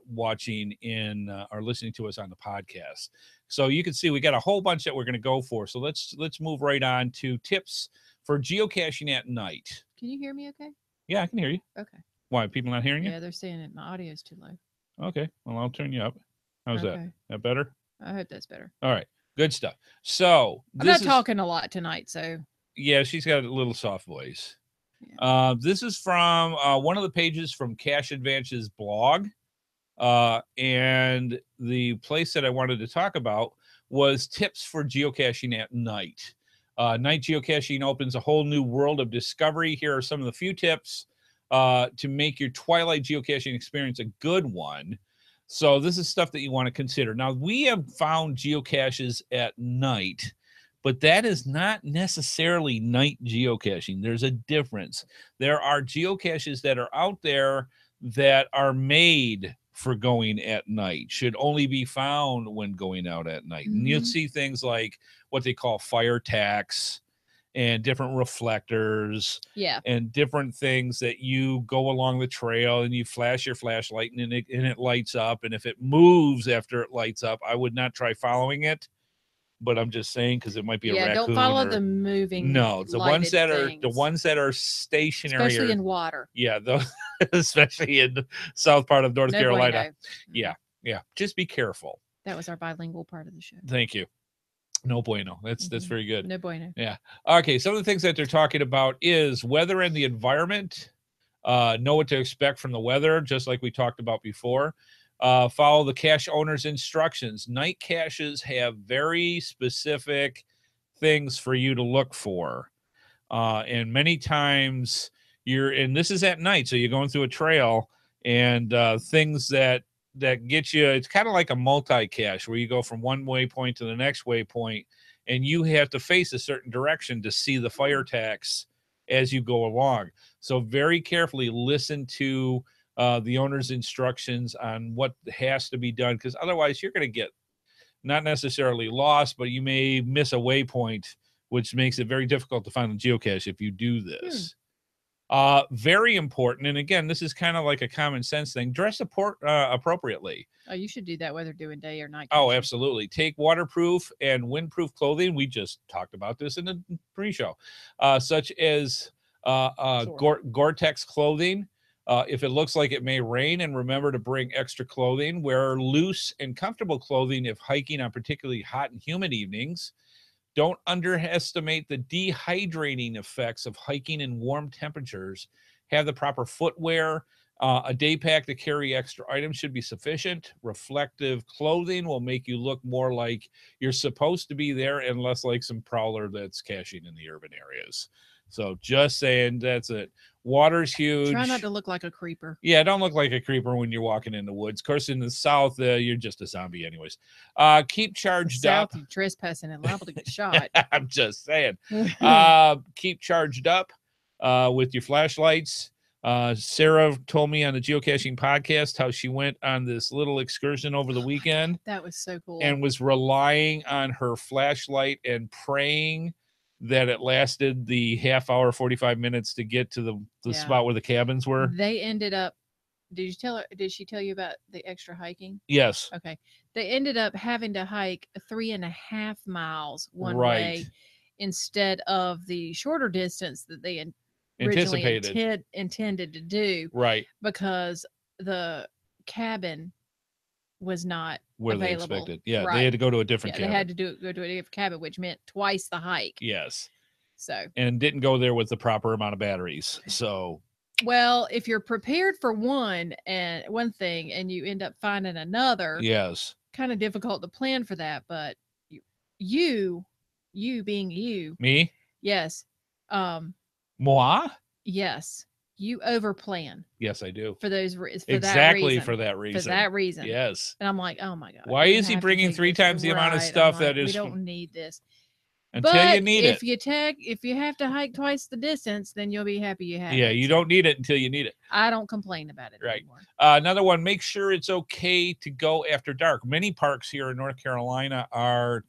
watching in or listening to us on the podcast. So you can see we got a whole bunch that we're going to go for. So let's move right on to tips for geocaching at night. Can you hear me okay? Yeah, I can hear you. Okay. Why, people not hearing you? Yeah, they're saying that my audio is too low. Okay, well, I'll turn you up. How's Okay. that better? I hope that's better. All right, good stuff. So I'm not talking a lot tonight, so yeah, she's got a little soft voice. Yeah. This is from one of the pages from Cache Advance's blog, and the place that I wanted to talk about was tips for geocaching at night. Night geocaching opens a whole new world of discovery. Here are some of the few tips to make your twilight geocaching experience a good one. So this is stuff that you want to consider. Now, we have found geocaches at night, but that is not necessarily night geocaching. There's a difference. There are geocaches that are out there that are made for going at night, should only be found when going out at night. And you'll see things like what they call fire tacks, and different reflectors, and different things that you go along the trail and you flash your flashlight and it lights up. And if it moves after it lights up, I would not try following it. But I'm just saying, because it might be a raccoon. Don't follow the moving. No, it's the ones that things. are the ones that are stationary, especially in water. Yeah, those, especially in the south part of North Carolina. Bueno. Yeah. Just be careful. That was our bilingual part of the show. Thank you. No bueno. That's very good. No bueno. Yeah. Okay. Some of the things that they're talking about is weather and the environment. Know what to expect from the weather, just like we talked about before. Follow the cache owner's instructions. Night caches have very specific things for you to look for. And many times and this is at night, so you're going through a trail, and things that get you, it's kind of like a multi-cache where you go from one waypoint to the next waypoint, and you have to face a certain direction to see the fire tacks as you go along. So very carefully listen to the owner's instructions on what has to be done, because otherwise you're going to get not necessarily lost, but you may miss a waypoint, which makes it very difficult to find the geocache if you do this. Very important, and again, this is kind of like a common sense thing. Dress appropriately. Oh, you should do that whether doing day or night. Oh, absolutely. Take waterproof and windproof clothing. We just talked about this in the pre-show, such as Gore-Tex clothing. If it looks like it may rain, and remember to bring extra clothing. Wear loose and comfortable clothing if hiking on particularly hot and humid evenings. Don't underestimate the dehydrating effects of hiking in warm temperatures. Have the proper footwear. A day pack to carry extra items should be sufficient. Reflective clothing will make you look more like you're supposed to be there and less like some prowler that's caching in the urban areas. So just saying, that's it. Water's huge. Try not to look like a creeper. Yeah, don't look like a creeper when you're walking in the woods. Of course, in the South, you're just a zombie anyways. Keep charged up. South, you're trespassing and liable to get shot. I'm just saying. Keep charged up with your flashlights. Sarah told me on the geocaching podcast how she went on this little excursion over the weekend. That was so cool. And was relying on her flashlight and praying that it lasted the half hour, 45 minutes to get to the spot where the cabins were. They ended up, did she tell you about the extra hiking? Yes. Okay. They ended up having to hike 3.5 miles one way instead of the shorter distance that they originally intended to do. Right. Because the cabin was not where available. They expected. Yeah, they had to go to a different cabin. They had to go to a different cabin, which meant twice the hike. Yes. So. And didn't go there with the proper amount of batteries. So. Well, if you're prepared for one thing and you end up finding another. Yes. Kind of difficult to plan for that, but you being you. Me? Yes. Moi? Yes. You overplan. Yes, I do. For that reason. Yes. And I'm like, oh my God. Why is he bringing 3 times the amount of stuff that is? We don't need this. until you But need if it. if you have to hike twice the distance, then you'll be happy you have Yeah, it. you So don't need it until you need it. I don't complain about it Right. anymore. Another one, make sure it's okay to go after dark. Many parks here in North Carolina are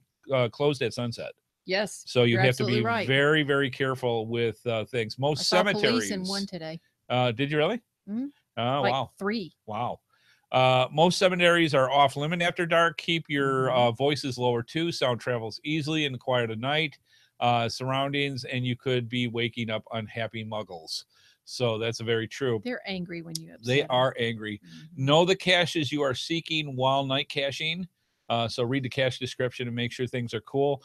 closed at sunset. Yes, So you you're have to absolutely be right. very, very careful with things. I Most saw police in one cemeteries. today. Did you really? Mhm. Oh, Like wow. 3. Wow. Most cemeteries are off limit after dark. Keep your voices lower too. Sound travels easily in the quiet of night surroundings, and you could be waking up unhappy muggles. So that's very true. They're angry when you upset They 'em. are angry. Mhm. Know the caches you are seeking while night caching. So read the cache description and make sure things are cool.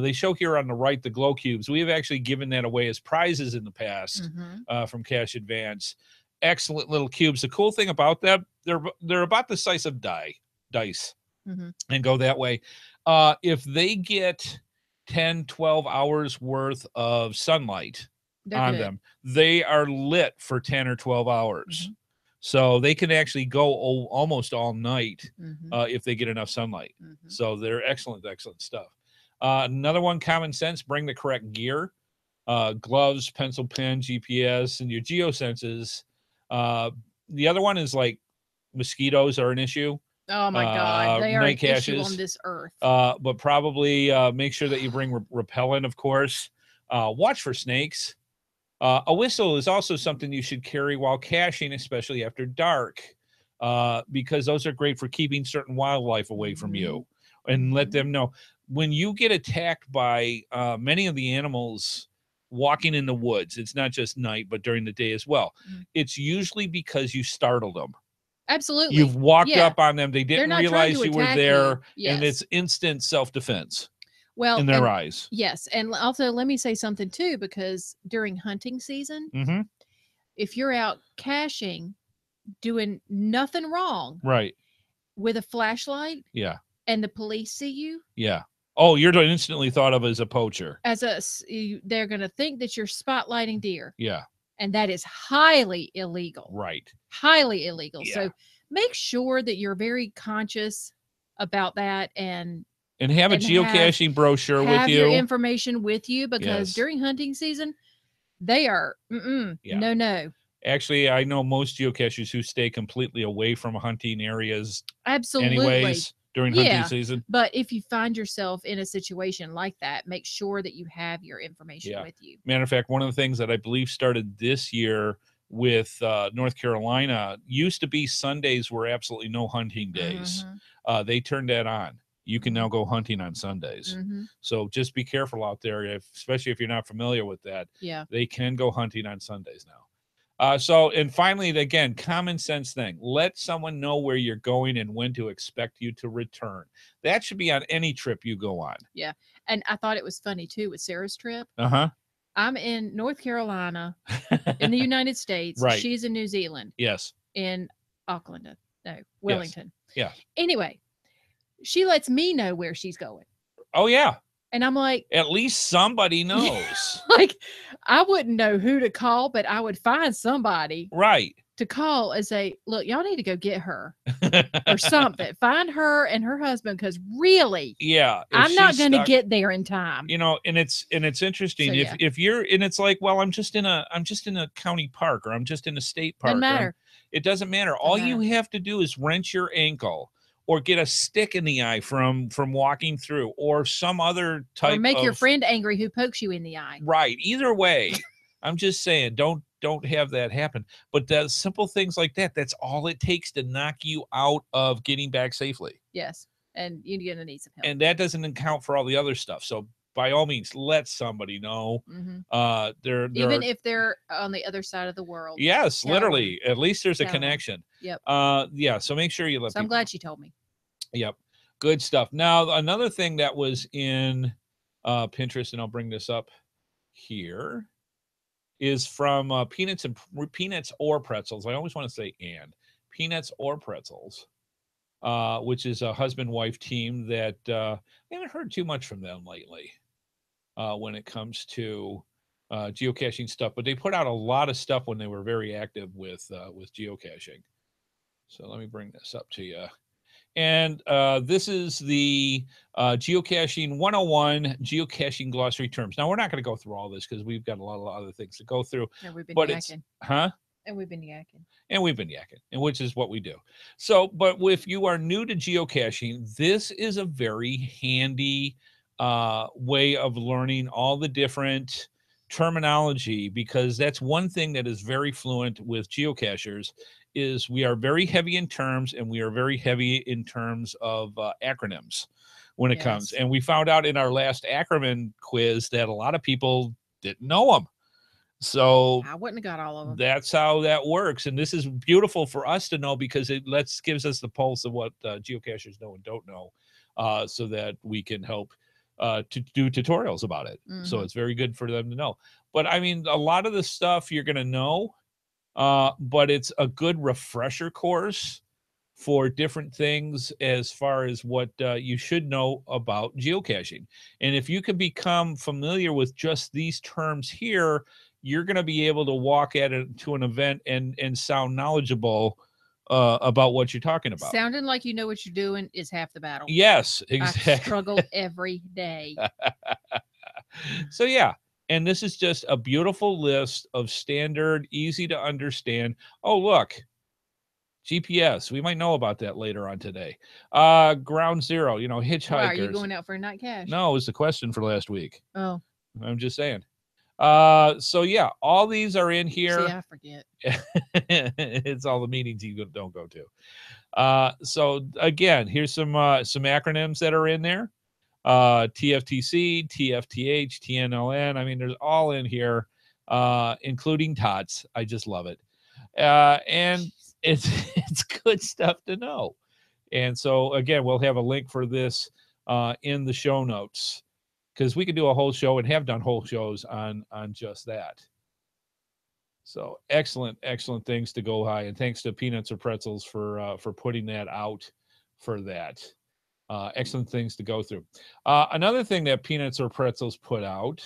They show here on the right the glow cubes. We have actually given that away as prizes in the past Mhm. from Cache Advance. Excellent little cubes. The cool thing about them, they're about the size of dice, Mhm. and go that way. If they get 10, 12 hours worth of sunlight They're on good. them, they are lit for 10 or 12 hours. Mhm. So they can actually go almost all night Mhm. if they get enough sunlight. Mhm. So they're excellent, excellent stuff. Another one, common sense, bring the correct gear, gloves, pencil, pen, GPS, and your geosenses. Uh, the other one is like mosquitoes are an issue. Oh my God, they are an Night issue on caches, this earth. but probably make sure that you bring repellent, of course. Watch for snakes. A whistle is also something you should carry while caching, especially after dark, because those are great for keeping certain wildlife away from you and let Mhm. them know. When you get attacked by many of the animals walking in the woods, it's not just night, but during the day as well. Mhm. It's usually because you startled them. Absolutely. You've walked Yeah. up on them, they They're didn't not trying to realize you were attack you. there, and Yes. it's instant self-defense Well, in their and eyes. yes, and also let me say something too, because during hunting season, Mm-hmm. if you're out caching, doing nothing wrong Right. with a flashlight, Yeah. and the police see you, Yeah. Oh, you're instantly thought of as a poacher. they're going to think that you're spotlighting deer, Yeah. and that is highly illegal. Right. Highly illegal. Yeah. So make sure that you're very conscious about that, and And have a have geocaching brochure with your you. information with you, because Yes. during hunting season, they are Yeah. no. Actually, I know most geocachers who stay completely away from hunting areas Absolutely. anyways during hunting Yeah. season. But if you find yourself in a situation like that, make sure that you have your information Yeah. with you. Matter of fact, one of the things that I believe started this year with North Carolina used to be Sundays were absolutely no hunting days. Mhm. They turned that on. You can now Mhm. go hunting on Sundays. Mhm. So just be careful out there, especially if you're not familiar with that. Yeah. They can go hunting on Sundays now. And finally, again, common sense thing. Let someone know where you're going and when to expect you to return. That should be on any trip you go on. Yeah. And I thought it was funny too with Sarah's trip. Uh-huh. I'm in North Carolina in the United States. Right. She's in New Zealand Yes. in Auckland. No, Yes. Wellington. Yeah. Anyway, she lets me know where she's going. Oh, yeah. And I'm like, At least somebody knows. like, I wouldn't know who to call, but I would find somebody Right. to call and say, look, y'all need to go get her or something. Find her and her husband, because really, Yeah. I'm not going to get there in time. And it's interesting So, yeah. if you're, and it's like, well, I'm just in a county park, or I'm just in a state park. Doesn't matter. It doesn't matter. All you have to do is wrench your ankle or get a stick in the eye from walking through, or some other type Or make of your friend angry who pokes you in the eye. Right. Either way, I'm just saying, don't have that happen. But the simple things like that, that's all it takes to knock you out of getting back safely. Yes. And you're going to need some help. And that doesn't account for all the other stuff. So by all means, let somebody know. Mm-hmm. Even if they're on the other side of the world. Yes, literally. At least there's a connection. Yep. Yeah. So make sure you let. So I'm glad she told me. Yep. Good stuff. Now another thing that was in Pinterest, and I'll bring this up here, is from Peanuts or Pretzels. I always want to say Peanuts or Pretzels, which is a husband-wife team that I haven't heard too much from them lately when it comes to geocaching stuff. But they put out a lot of stuff when they were very active with geocaching. So let me bring this up to you. And this is the Geocaching 101 Geocaching Glossary Terms. Now, we're not going to go through all this because we've got a lot of other things to go through. And we've been But it's, yakking. huh? And we've been yakking. And we've been yakking, and which is what we do. So, but if you are new to geocaching, this is a very handy way of learning all the different terminology, because that's one thing that is very fluent with geocachers is we are very heavy in terms, and we are very heavy in terms of acronyms when it comes. Yes. And we found out in our last acronym quiz that a lot of people didn't know them. So I wouldn't have got all of them. that's how that works, and this is beautiful for us to know because it gives us the pulse of what geocachers know and don't know, so that we can help to do tutorials about it. So Mhm. it's very good for them to know. But I mean, a lot of the stuff you're going to know, but it's a good refresher course for different things as far as what you should know about geocaching. And if you can become familiar with just these terms here, you're going to be able to walk at it to an event and sound knowledgeable about what you're talking about. Sounding like you know what you're doing is half the battle. Yes, I exactly. struggle every day. So yeah, and this is just a beautiful list of standard, easy to understand. Oh, look, GPS. We might know about that later on today. Ground Zero, hitchhikers. Why, are you going out for a night cache? No, it was the question for last week. Oh. I'm just saying. So yeah, all these are in here. See, I forget. It's all the meetings you don't go to. So again, here's some acronyms that are in there. TFTC, TFTH, TNLN. I mean, there's all in here, including TOTS. I just love it. And it's it's good stuff to know. And so again, we'll have a link for this in the show notes, because we could do a whole show and have done whole shows on just that. So excellent things to go high, and thanks to Peanuts or Pretzels for putting that out for that. Excellent things to go through. Another thing that Peanuts or Pretzels put out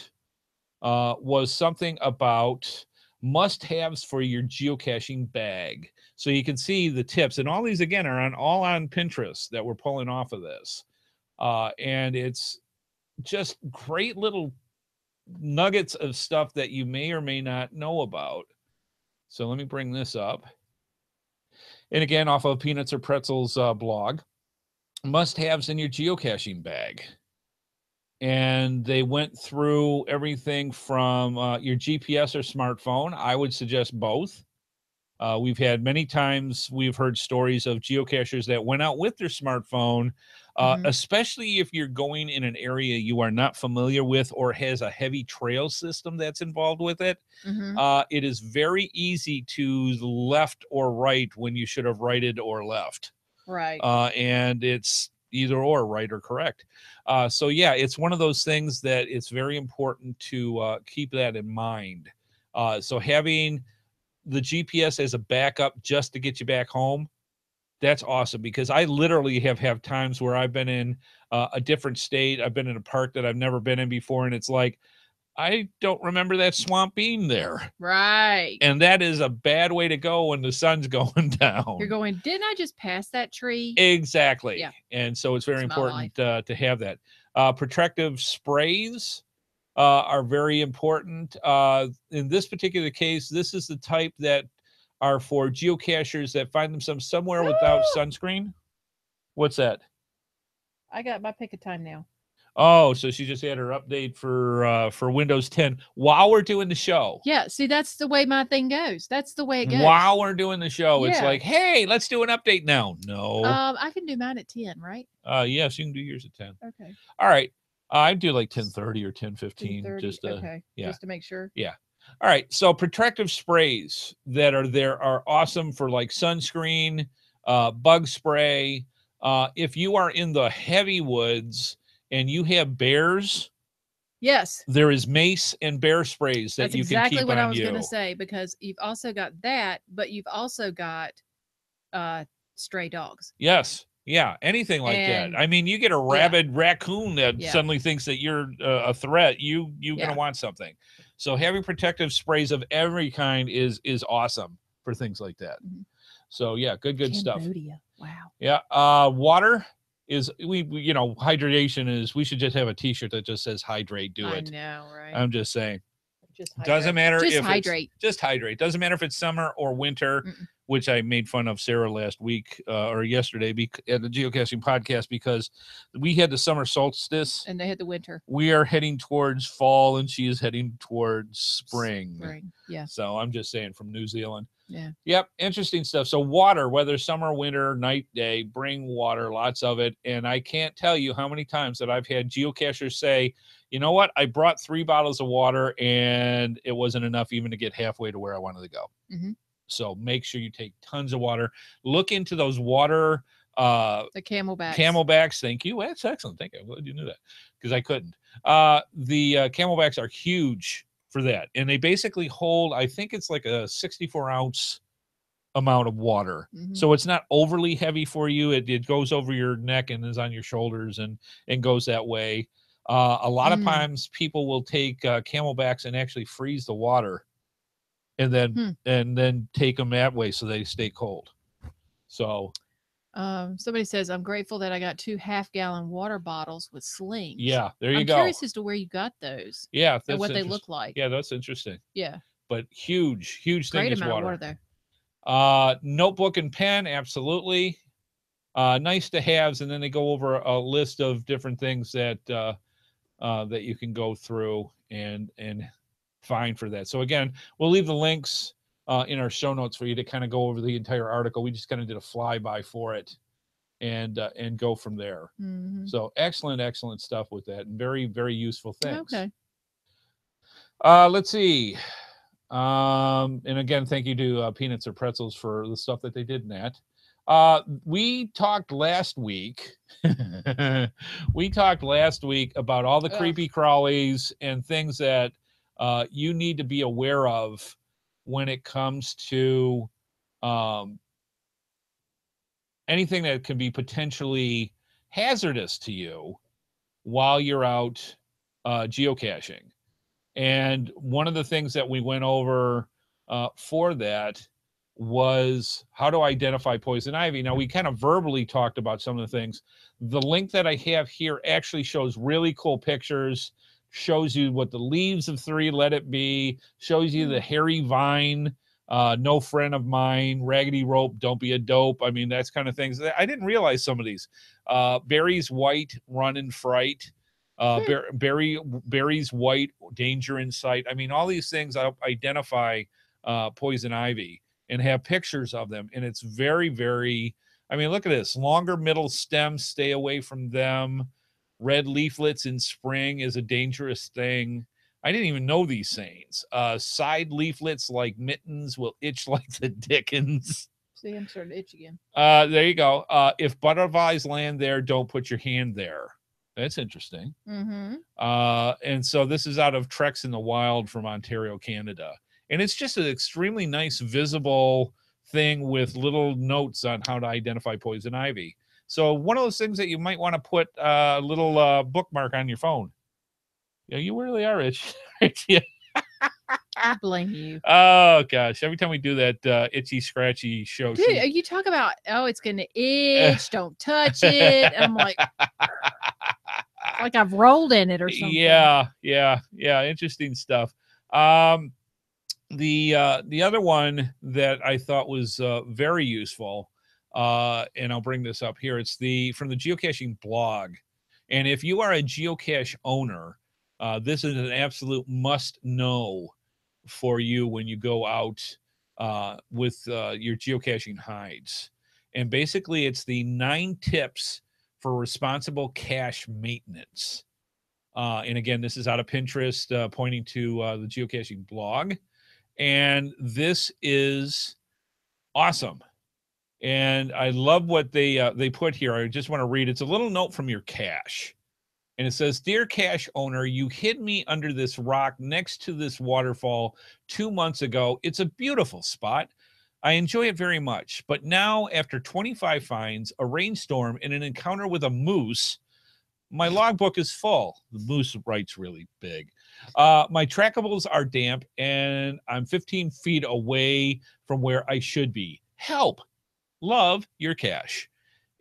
was something about must-haves for your geocaching bag. So you can see the tips, and all these again are all on Pinterest that we're pulling off of this, and it's just great little nuggets of stuff that you may or may not know about. So let me bring this up, and again, off of Peanuts or Pretzels blog, must-haves in your geocaching bag. And they went through everything from your GPS or smartphone. I would suggest both. We've had many times, we've heard stories of geocachers that went out with their smartphone, especially if you're going in an area you are not familiar with or has a heavy trail system that's involved with it. It is very easy to left or right when you should have righted or left. Right. And it's either or, right or correct. So yeah, it's one of those things that it's very important to keep that in mind. So having the GPS as a backup just to get you back home, that's awesome, because I literally have times where I've been in a different state. I've been in a park that I've never been in before, and it's like, I don't remember that swamp being there. Right. And that is a bad way to go when the sun's going down. You're going, didn't I just pass that tree? Exactly. Yeah. And so it's very It's my important to have that. Protective sprays are very important. In this particular case, this is the type that are for geocachers that find themselves somewhere without sunscreen. What's that? I got my pick of time now. Oh, so she just had her update for Windows 10 while we're doing the show. Yeah, see, that's the way my thing goes. That's the way it goes. While we're doing the show, it's Yeah. like, hey, let's do an update now. No. I can do mine at 10, right? Yes, you can do yours at 10. Okay. All right. I do like 10:30 or 10:15. 10:30, Just okay. yeah. Just to make sure. Yeah. All right. So protective sprays that are there are awesome for like sunscreen, bug spray. If you are in the heavy woods and you have bears, yes, there is mace and bear sprays that that's you exactly can keep what on I was you. going to say, because you've also got that, but you've also got stray dogs. Yes. Yeah, anything like And- that. I mean, you get a rabid raccoon that suddenly thinks that you're a threat. You're going to want something. So having protective sprays of every kind is awesome for things like that. So yeah, good stuff. Cambodia. Wow. Yeah. Water is hydration is. We should just have a T-shirt that just says "Hydrate." Do I it. know, right? I'm just saying. Just Doesn't hydrate. matter Just if hydrate. it's just hydrate. Doesn't matter if it's summer or winter, Mm-mm. which I made fun of Sarah last week or yesterday at the geocaching podcast because we had the summer solstice. And they had the winter. We are heading towards fall, and she is heading towards spring. Yeah. So I'm just saying from New Zealand. Yeah. Yep, interesting stuff. So water, whether summer, winter, night, day, bring water, lots of it. And I can't tell you how many times that I've had geocachers say, you know what, I brought 3 bottles of water and it wasn't enough even to get halfway to where I wanted to go. Mm-hmm. So make sure you take tons of water. Look into those water the camelbacks. Camelbacks, thank you. That's excellent. Thank you. I'm glad you knew that because I couldn't. The camelbacks are huge for that, and they basically hold, I think it's like a 64-ounce amount of water. Mm-hmm. So it's not overly heavy for you. It goes over your neck and is on your shoulders and goes that way. A lot of times people will take camelbacks and actually freeze the water and then take them that way so they stay cold. So somebody says, I'm grateful that I got 2 half-gallon water bottles with slings. Yeah, there you I'm go. curious as to where you got those. Yeah, and what they look like. Yeah, that's interesting. Yeah. But huge thing Great is amount water. of water there. Notebook and pen, absolutely. Nice to haves, and then they go over a list of different things that that you can go through and find for that. So again, we'll leave the links in our show notes for you to kind of go over the entire article. We just kind of did a flyby for it and go from there. Mm-hmm. So excellent stuff with that, and very useful things. Okay. Let's see. And again, thank you to Peanuts or Pretzels for the stuff that they did in that. We talked last week. We talked last week about all the creepy crawlies and things that you need to be aware of when it comes to anything that can be potentially hazardous to you while you're out geocaching. And one of the things that we went over for that was how to identify poison ivy. Now, we kind of verbally talked about some of the things. The link that I have here actually shows really cool pictures, shows you what the leaves of 3 let it be, shows you the hairy vine, no friend of mine, raggedy rope, don't be a dope. I mean, that's kind of things. I didn't realize some of these. Barry's white, run and fright. Barry's white, danger in sight. I mean, all these things identify poison ivy and have pictures of them, and it's very. I mean, look at this: longer middle stems, stay away from them. Red leaflets in spring is a dangerous thing. I didn't even know these sayings. Side leaflets like mittens will itch like the dickens. See, I'm starting to itch again. There you go. If butterflies land there, don't put your hand there. That's interesting. Mm-hmm. And so this is out of Treks in the Wild from Ontario, Canada. And it's just an extremely nice visible thing with little notes on how to identify poison ivy. So one of those things that you might want to put a little bookmark on your phone. Yeah, you really are itchy. Yeah. I blame you. Oh gosh! Every time we do that itchy scratchy show, dude, you talk about it's gonna itch, don't touch it. I'm like I've rolled in it or something. Yeah. Interesting stuff. The other one that I thought was very useful, and I'll bring this up here. It's from the geocaching blog, and if you are a geocache owner, this is an absolute must know for you when you go out with your geocaching hides. And basically, it's the 9 tips for responsible cache maintenance. And again, this is out of Pinterest, pointing to the geocaching blog. And this is awesome. And I love what they put here. I just want to read. It's a little note from your cache. And it says, "Dear cache owner, you hid me under this rock next to this waterfall 2 months ago. It's a beautiful spot. I enjoy it very much. But now, after 25 finds, a rainstorm, and an encounter with a moose, my logbook is full." The moose writes really big. "My trackables are damp, and I'm 15 feet away from where I should be. Help. love your cache.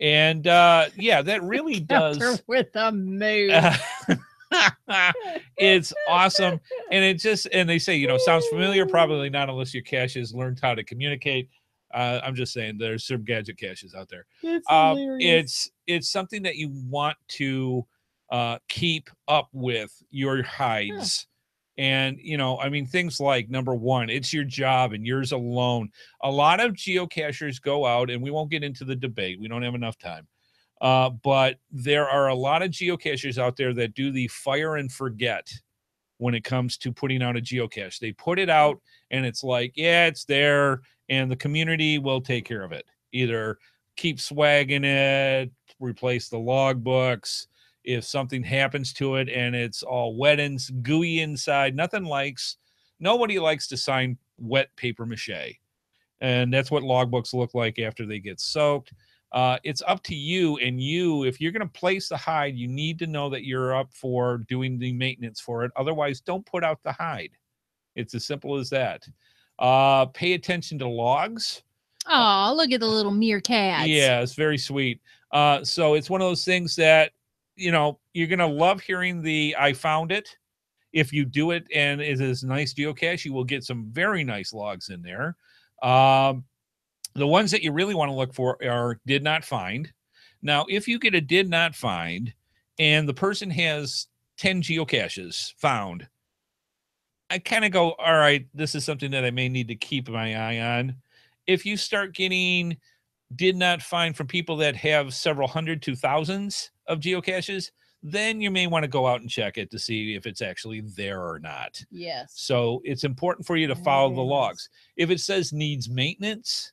And yeah, that really Counter does. with a move. Uh, it's awesome. And it just, and they say, sounds familiar. Probably not unless your cache has learned how to communicate. I'm just saying there's some gadget caches out there. It's hilarious. It's something that you want to keep up with your hides. And, I mean, things like number one, it's your job and yours alone. A lot of geocachers go out, and we won't get into the debate. We don't have enough time. But there are a lot of geocachers out there that do the fire and forget when it comes to putting out a geocache. They put it out and it's like, yeah, it's there, and the community will take care of it. Either keep swagging it, replace the logbooks. If something happens to it and it's all wet and gooey inside, nobody likes to sign wet paper mache. And that's what logbooks look like after they get soaked. It's up to you, and if you're going to place the hide, you need to know that you're up for doing the maintenance for it. Otherwise, don't put out the hide. It's as simple as that. Pay attention to logs. Oh, look at the little meerkats. Yeah, it's very sweet. So it's one of those things that, you're going to love hearing the I found it. If you do it and it is a nice geocache, you will get some very nice logs in there. The ones that you really want to look for are did not find. Now, if you get a did not find and the person has 10 geocaches found, I kind of go, all right, this is something that I may need to keep my eye on. If you start getting did not find from people that have several hundred to thousands of geocaches, then you may want to go out and check it to see if it's actually there or not. Yes. So it's important for you to follow the logs. If it says needs maintenance,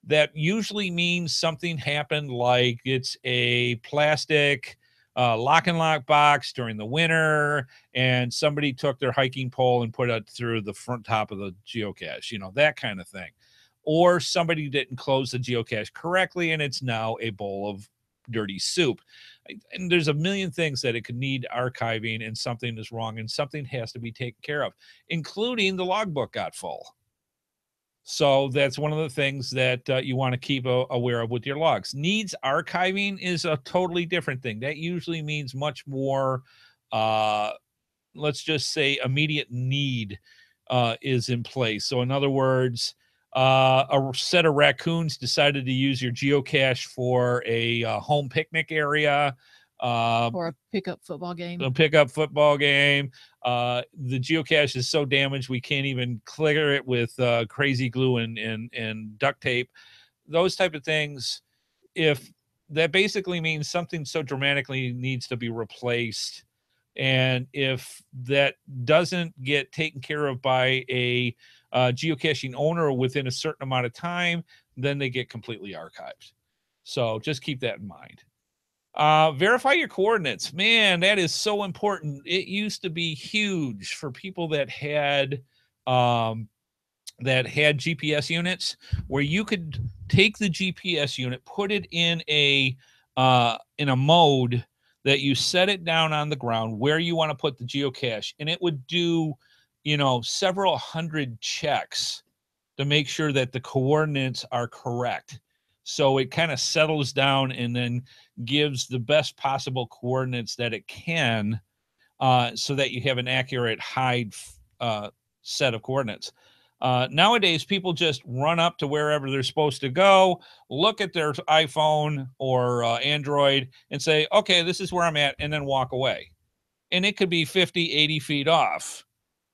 that usually means something happened, like it's a plastic lock and lock box during the winter, and somebody took their hiking pole and put it through the front top of the geocache, that kind of thing. Or somebody didn't close the geocache correctly, and it's now a bowl of dirty soup. And there's a million things that it could need archiving, and something is wrong, and something has to be taken care of, including the logbook got full. So that's one of the things that you want to keep aware of with your logs. Needs archiving is a totally different thing. That usually means much more, let's just say, immediate need is in place. So in other words, a set of raccoons decided to use your geocache for a home picnic area. Or a pickup football game. The geocache is so damaged we can't even clear it with crazy glue and duct tape. Those type of things, if that basically means something so dramatically needs to be replaced, and if that doesn't get taken care of by a geocaching owner within a certain amount of time, then they get completely archived. So just keep that in mind. Verify your coordinates. Man, that is so important. It used to be huge for people that had GPS units, where you could take the GPS unit, put it in a mode that you set it down on the ground where you want to put the geocache, and it would do, several hundred checks to make sure that the coordinates are correct. So it kind of settles down and then gives the best possible coordinates that it can, so that you have an accurate hide set of coordinates. Nowadays, people just run up to wherever they're supposed to go, look at their iPhone or Android and say, okay, this is where I'm at, and then walk away. And it could be 50, 80 feet off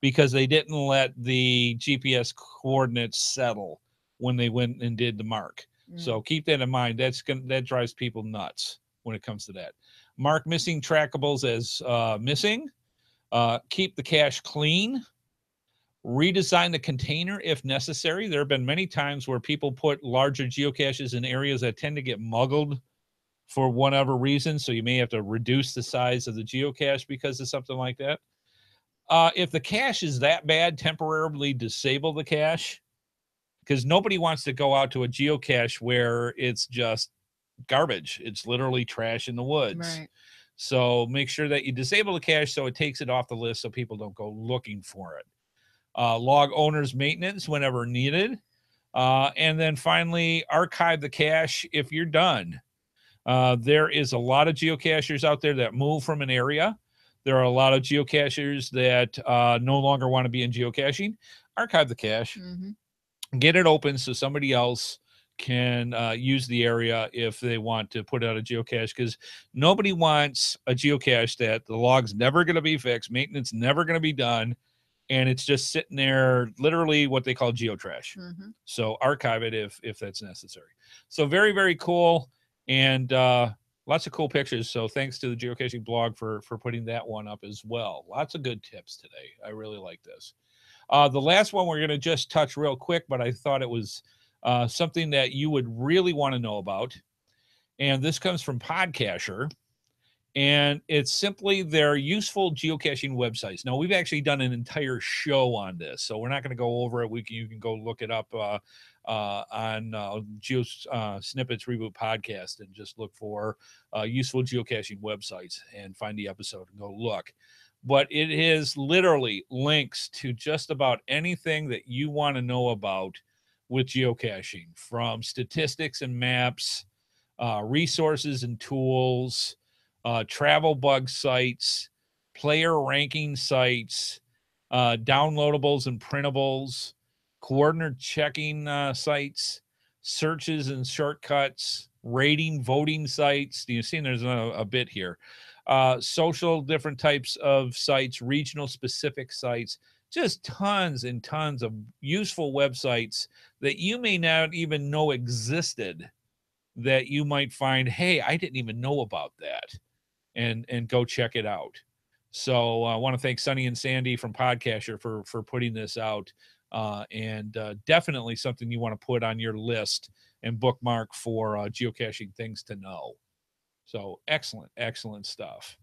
because they didn't let the GPS coordinates settle when they went and did the mark. So keep that in mind. That drives people nuts when it comes to that. Mark missing trackables as missing. Keep the cache clean. Redesign the container if necessary. There have been many times where people put larger geocaches in areas that tend to get muggled for whatever reason. So you may have to reduce the size of the geocache because of something like that. If the cache is that bad, temporarily disable the cache, because nobody wants to go out to a geocache where it's just garbage. It's literally trash in the woods. Right. So make sure that you disable the cache so it takes it off the list so people don't go looking for it. Log owner's maintenance whenever needed. And then finally, archive the cache if you're done. There is a lot of geocachers out there that move from an area. There are a lot of geocachers that no longer want to be in geocaching. Archive the cache, get it open so somebody else can use the area if they want to put out a geocache, because nobody wants a geocache that the log's never going to be fixed, maintenance never going to be done, and it's just sitting there, literally what they call geotrash. So archive it if that's necessary. So very, very cool, and lots of cool pictures. So thanks to the geocaching blog for putting that one up as well. Lots of good tips today. I really like this. The last one we're going to just touch real quick, but I thought it was something that you would really want to know about. And this comes from Podcacher. And it's simply their useful geocaching websites. Now, we've actually done an entire show on this, so we're not going to go over it. You can go look it up on GeoSnippits Reboot podcast and just look for useful geocaching websites and find the episode and go look. But it is literally links to just about anything that you want to know about with geocaching, from statistics and maps, resources and tools, travel bug sites, player ranking sites, downloadables and printables, coordinate checking sites, searches and shortcuts, rating, voting sites. You've seen there's a bit here. Social different types of sites, regional specific sites, just tons and tons of useful websites that you may not even know existed, that you might find, hey, I didn't even know about that, and go check it out. So I want to thank Sunny and Sandy from Podcaster for putting this out, and definitely something you want to put on your list and bookmark for geocaching things to know. So excellent stuff.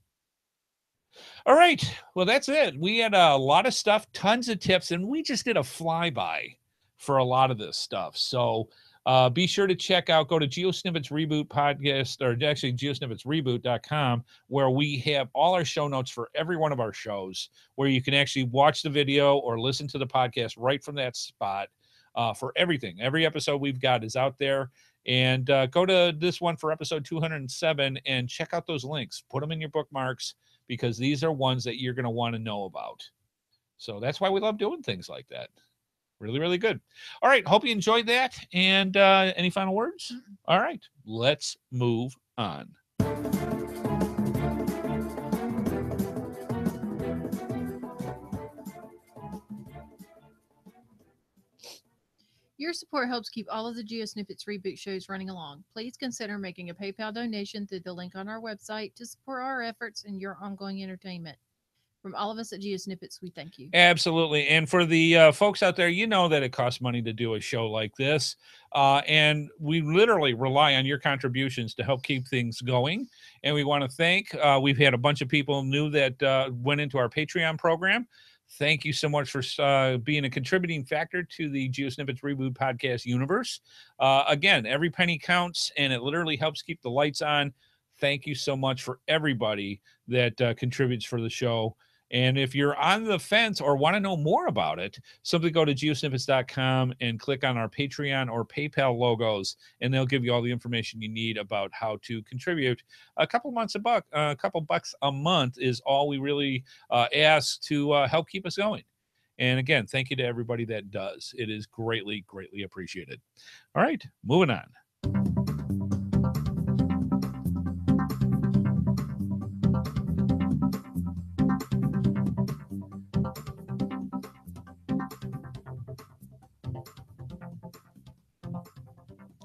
All right. Well, that's it. We had a lot of stuff, tons of tips, and we just did a flyby for a lot of this stuff. So be sure to go to GeoSnippits Reboot podcast, or actually GeoSnippitsReboot.com, where we have all our show notes for every one of our shows, where you can actually watch the video or listen to the podcast right from that spot for everything. Every episode we've got is out there. And go to this one for episode 207 and check out those links. Put them in your bookmarks, because these are ones that you're going to want to know about. So that's why we love doing things like that. Really, really good. All right. Hope you enjoyed that. And any final words? All right. Let's move on. Your support helps keep all of the GeoSnippits Reboot shows running along. Please consider making a PayPal donation through the link on our website to support our efforts and your ongoing entertainment. From all of us at GeoSnippits, we thank you. Absolutely. And for the folks out there, you know that it costs money to do a show like this. And we literally rely on your contributions to help keep things going. And we want to thank, we've had a bunch of people new that went into our Patreon program. Thank you so much for being a contributing factor to the GeoSnippits Reboot podcast universe. Again, every penny counts, and it literally helps keep the lights on. Thank you so much for everybody that contributes for the show. And if you're on the fence or want to know more about it, simply go to geosnippets.com and click on our Patreon or PayPal logos, and they'll give you all the information you need about how to contribute. A couple bucks a month is all we really ask to help keep us going. And again, thank you to everybody that does. It is greatly, greatly appreciated. All right, moving on.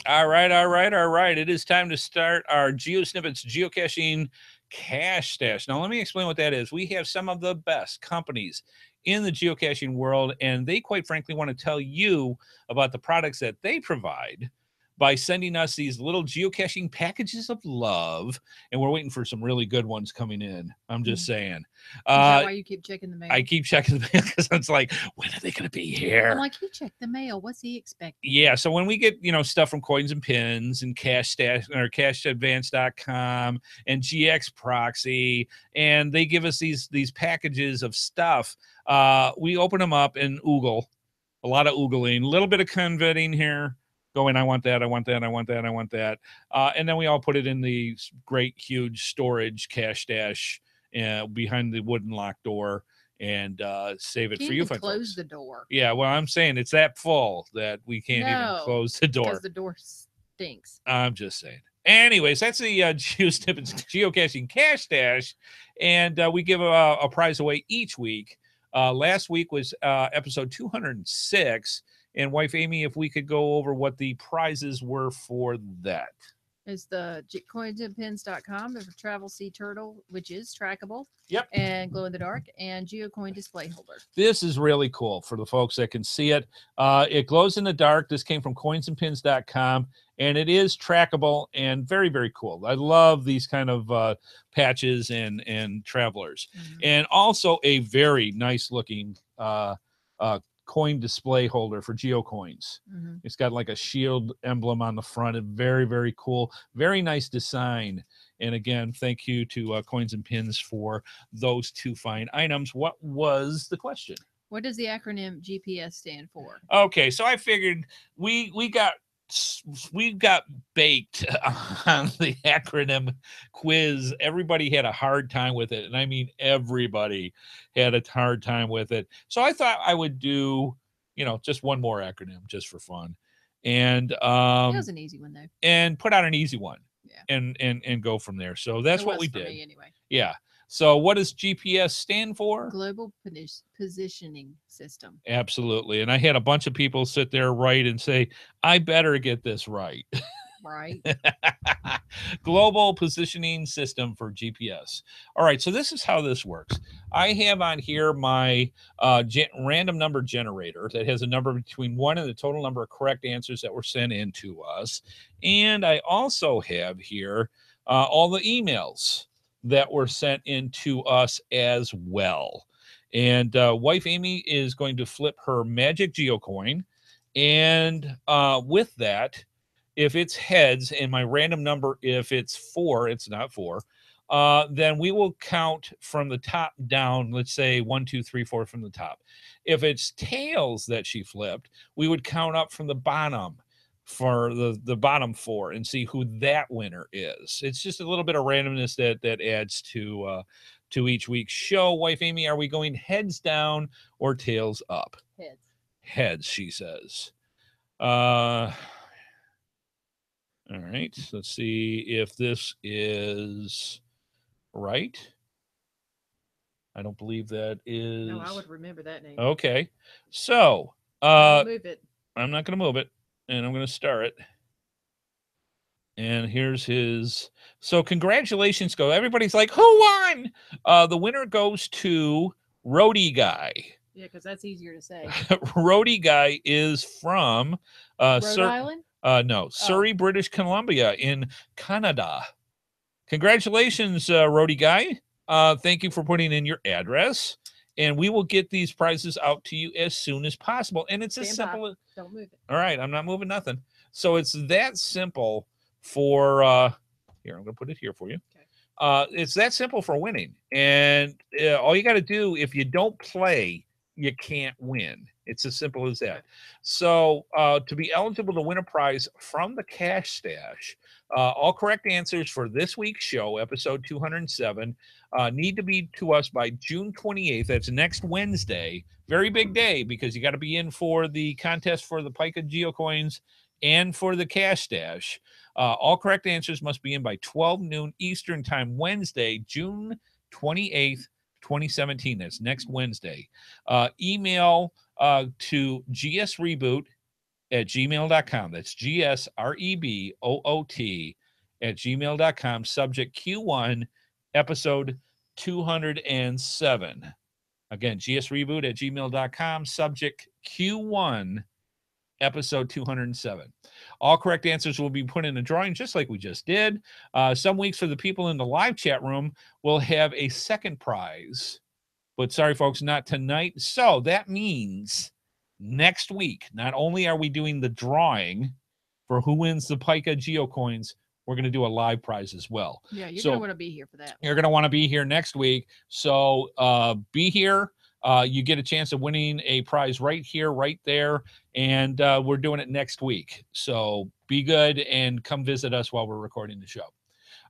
All right. It is time to start our GeoSnippets geocaching cache stash. Now, let me explain what that is. We have some of the best companies in the geocaching world, and they quite frankly want to tell you about the products that they provide by sending us these little geocaching packages of love, and we're waiting for some really good ones coming in. I'm just saying. Is that why you keep checking the mail? I keep checking the mail because it's like, when are they going to be here? I'm like, he checked the mail. What's he expecting? Yeah, so when we get, stuff from Coins and Pins and Cash Stash or CashAdvance.com and GX Proxy, and they give us these packages of stuff, we open them up and oogle, a lot of oogling, a little bit of converting here, going, I want that, I want that, I want that, I want that. And then we all put it in the great, huge storage cash stash behind the wooden locked door and save it Can't for you even fine close folks. the door. Yeah, well, I'm saying it's that full that we can't even No, close the door. because the door stinks. I'm just saying. Anyways, that's the GeoSnippits geocaching cash stash, and we give a prize away each week. Last week was episode 206, and wife Amy, if we could go over what the prizes were for that. It's the coinsandpins.com for Travel Sea Turtle, which is trackable. Yep. And glow in the dark, and GeoCoin display holder. This is really cool for the folks that can see it. It glows in the dark. This came from coinsandpins.com, and it is trackable and very, very cool. I love these kind of patches and travelers. Mm-hmm. And also a very nice looking coin display holder for GeoCoins. Mm-hmm. It's got like a shield emblem on the front. And very, very cool. Very nice design. And again, thank you to Coins and Pins for those two fine items. What was the question? What does the acronym GPS stand for? Okay, so I figured we got baked on the acronym quiz. Everybody had a hard time with it, and I mean everybody had a hard time with it. So I thought I would do, just one more acronym just for fun, and It was an easy one though, and put out an easy one. Yeah. And go from there. So that's what we did. Me anyway. Yeah. So what does GPS stand for? Global Positioning System. Absolutely. And I had a bunch of people sit there write and say, I better get this right. Right. Global Positioning System for GPS. All right. So this is how this works. I have on here my random number generator that has a number between 1 and the total number of correct answers that were sent in to us. And I also have here all the emails that were sent in to us as well. And wife Amy is going to flip her magic geocoin. And with that, if it's heads and my random number, if it's 4, it's not 4, then we will count from the top down. Let's say 1, 2, 3, 4 from the top. If it's tails that she flipped, we would count up from the bottom for the bottom 4 and see who that winner is. It's just a little bit of randomness that adds to each week's show. Wife Amy, are we going heads down or tails up? Heads. Heads, she says. All right, let's see if this is right. I don't believe that is. No, I would remember that name. Okay, so move it. I'm not going to move it, and I'm going to start it. And here's his. So congratulations, go. Everybody's like, who won? The winner goes to Roadie Guy. Yeah, because that's easier to say. Roadie Guy is from Rhode Island? No, Surrey, British Columbia in Canada. Congratulations, Roadie Guy. Thank you for putting in your address. And we will get these prizes out to you as soon as possible. And it's as simple as... Don't move it. All right, I'm not moving nothing. So it's that simple for... Here, I'm going to put it here for you. Okay. It's that simple for winning. And all you got to do, if you don't play, you can't win. It's as simple as that. Okay. So to be eligible to win a prize from the cash stash, all correct answers for this week's show, episode 207, need to be to us by June 28th. That's next Wednesday. Very big day because you got to be in for the contest for the Pica GeoCoins and for the cash stash. All correct answers must be in by 12 noon Eastern time, Wednesday, June 28th, 2017. That's next Wednesday. Email to GeoSreboot at gmail.com. That's GSREBOOT at gmail.com. Subject Q1, episode 207. Again, GSReboot at gmail.com. Subject Q1, episode 207. All correct answers will be put in a drawing just like we just did. Some weeks for the people in the live chat room will have a second prize. But sorry, folks, not tonight. So that means next week, not only are we doing the drawing for who wins the Pica GeoCoins, we're going to do a live prize as well. Yeah, you're going to want to be here for that. You're going to want to be here next week. So be here. you get a chance of winning a prize right here, right there. And we're doing it next week. So be good and come visit us while we're recording the show.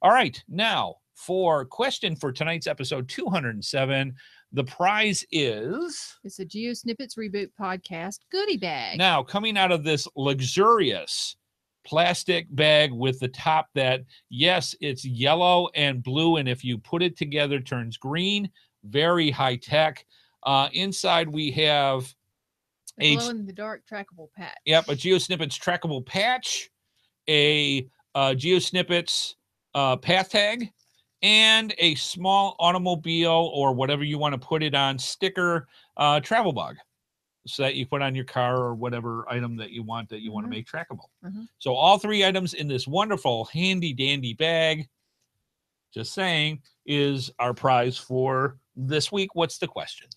All right. Now, for question for tonight's episode 207, the prize is... It's a GeoSnippits Reboot podcast goodie bag. Now, coming out of this luxurious plastic bag with the top that, yes, it's yellow and blue, and if you put it together, turns green. Very high tech. Inside, we have a glow-in-the-dark trackable patch. Yep, a GeoSnippits trackable patch, a GeoSnippits path tag, and a small automobile or whatever you want to put it on sticker travel bug, so that you put on your car or whatever item that you want that you want to make trackable. So all three items in this wonderful handy dandy bag, just saying, is our prize for this week. What's the question?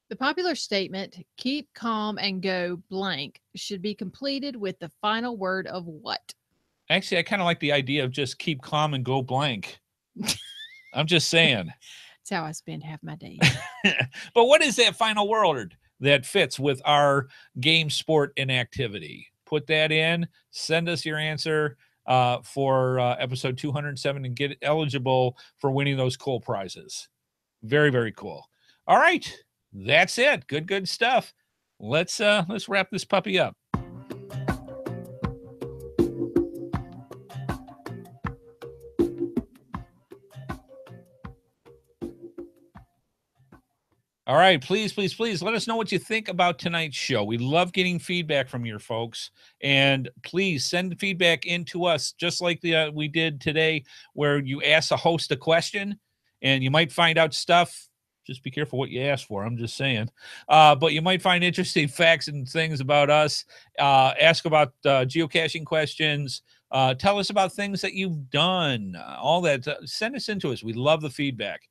The popular statement, keep calm and go blank, should be completed with the final word of what? Actually, I kind of like the idea of just keep calm and go blank. I'm just saying. That's how I spend half my day. But what is that final word that fits with our game, sport, and activity? Put that in. Send us your answer for episode 207 and get eligible for winning those cool prizes. Very, very cool. All right. That's it. Good stuff. Let's wrap this puppy up. All right, please let us know what you think about tonight's show. We love getting feedback from your folks, and please send feedback in to us, just like we did today, where you ask a host a question, and you might find out stuff. Just be careful what you ask for. I'm just saying. But you might find interesting facts and things about us. Ask about geocaching questions. Tell us about things that you've done. All that. Send us into us. We love the feedback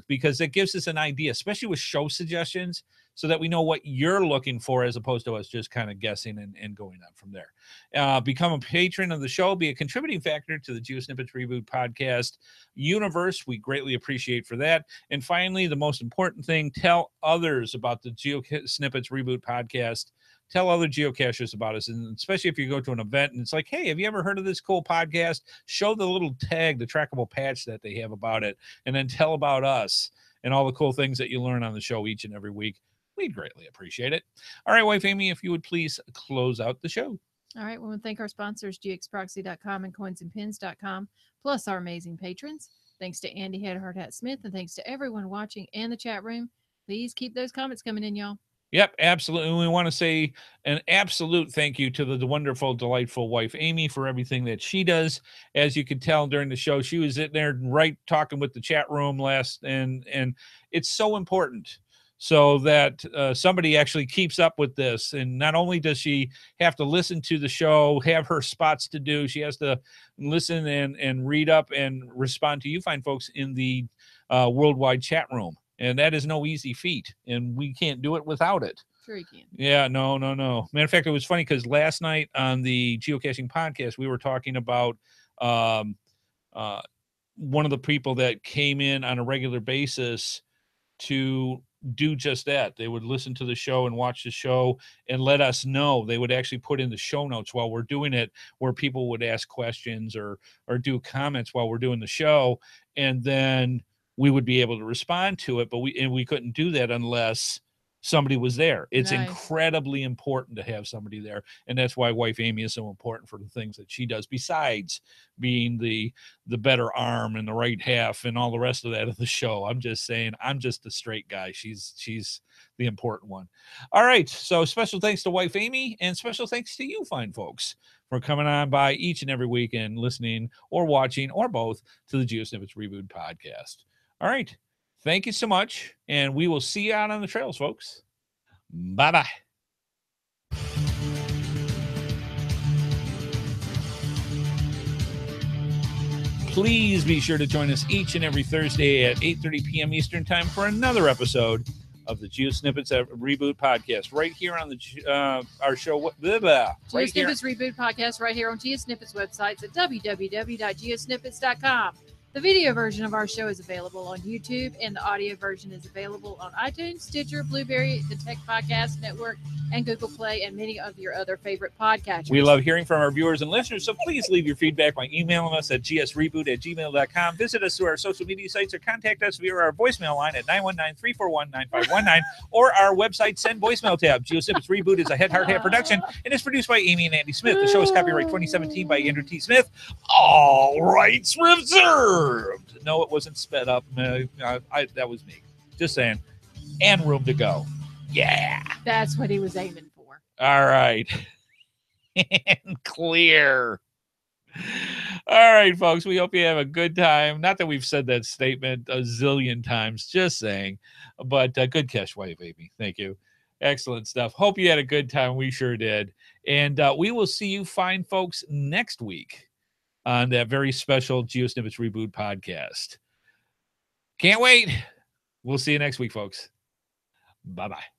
because it gives us an idea, especially with show suggestions, so that we know what you're looking for as opposed to us just kind of guessing and going on from there. Become a patron of the show. Be a contributing factor to the GeoSnippits Reboot podcast universe. We greatly appreciate for that. And finally, the most important thing, tell others about the GeoSnippits Reboot podcast. Tell other geocachers about us, and especially if you go to an event and it's like, hey, have you ever heard of this cool podcast? Show the little tag, the trackable patch that they have about it, and then tell about us and all the cool things that you learn on the show each and every week. We'd greatly appreciate it. All right, wife Amy, if you would please close out the show. All right, we want to thank our sponsors, gxproxy.com and coinsandpins.com, plus our amazing patrons. Thanks to Andy Headhardhat Smith, and thanks to everyone watching and the chat room. Please keep those comments coming in, y'all. Yep, absolutely. And we want to say an absolute thank you to the wonderful, delightful wife, Amy, for everything that she does. As you could tell during the show, she was in there right talking with the chat room and it's so important so that somebody actually keeps up with this. And not only does she have to listen to the show, have her spots to do, she has to listen and read up and respond to you fine folks in the worldwide chat room. And that is no easy feat, and we can't do it without it. Sure you can. Yeah, no. Matter of fact, it was funny because last night on the Geocaching podcast, we were talking about one of the people that came in on a regular basis to do just that. They would listen to the show and watch the show and let us know. They would actually put in the show notes while we're doing it, where people would ask questions or do comments while we're doing the show, and then we would be able to respond to it, but we couldn't do that unless somebody was there. It's incredibly important to have somebody there, and that's why wife Amy is so important for the things that she does, besides being the better arm and the right half and all the rest of that of the show. I'm just saying, I'm just the straight guy. She's the important one. All right, so special thanks to wife Amy, and special thanks to you fine folks for coming on by each and every week and listening or watching or both to the GeoSnippits Reboot podcast. All right. Thank you so much. And we will see you out on the trails, folks. Bye-bye. Please be sure to join us each and every Thursday at 8:30 p.m. Eastern Time for another episode of the GeoSnippits Reboot podcast right here on the our show. GeoSnippits Reboot podcast right here on GeoSnippits websites at www.geosnippits.com. The video version of our show is available on YouTube, and the audio version is available on iTunes, Stitcher, Blueberry, the Tech Podcast Network, and Google Play, and many of your other favorite podcatchers. We love hearing from our viewers and listeners, so please leave your feedback by emailing us at gsreboot@gmail.com. Visit us through our social media sites or contact us via our voicemail line at 919-341-9519 or our website Send Voicemail tab. GeoSnippits Reboot is a Headhardhat production and is produced by Amy and Andy Smith. The show is copyright 2017 by Andrew T. Smith. All rights reserved. No, it wasn't sped up. That was me. Just saying. And room to go. Yeah. That's what he was aiming for. All right. And clear. All right, folks. We hope you have a good time. Not that we've said that statement a zillion times, just saying. But good cash way, baby. Thank you. Excellent stuff. Hope you had a good time. We sure did. And we will see you fine folks next week on that very special GeoSnippits Reboot podcast. Can't wait. We'll see you next week, folks. Bye-bye.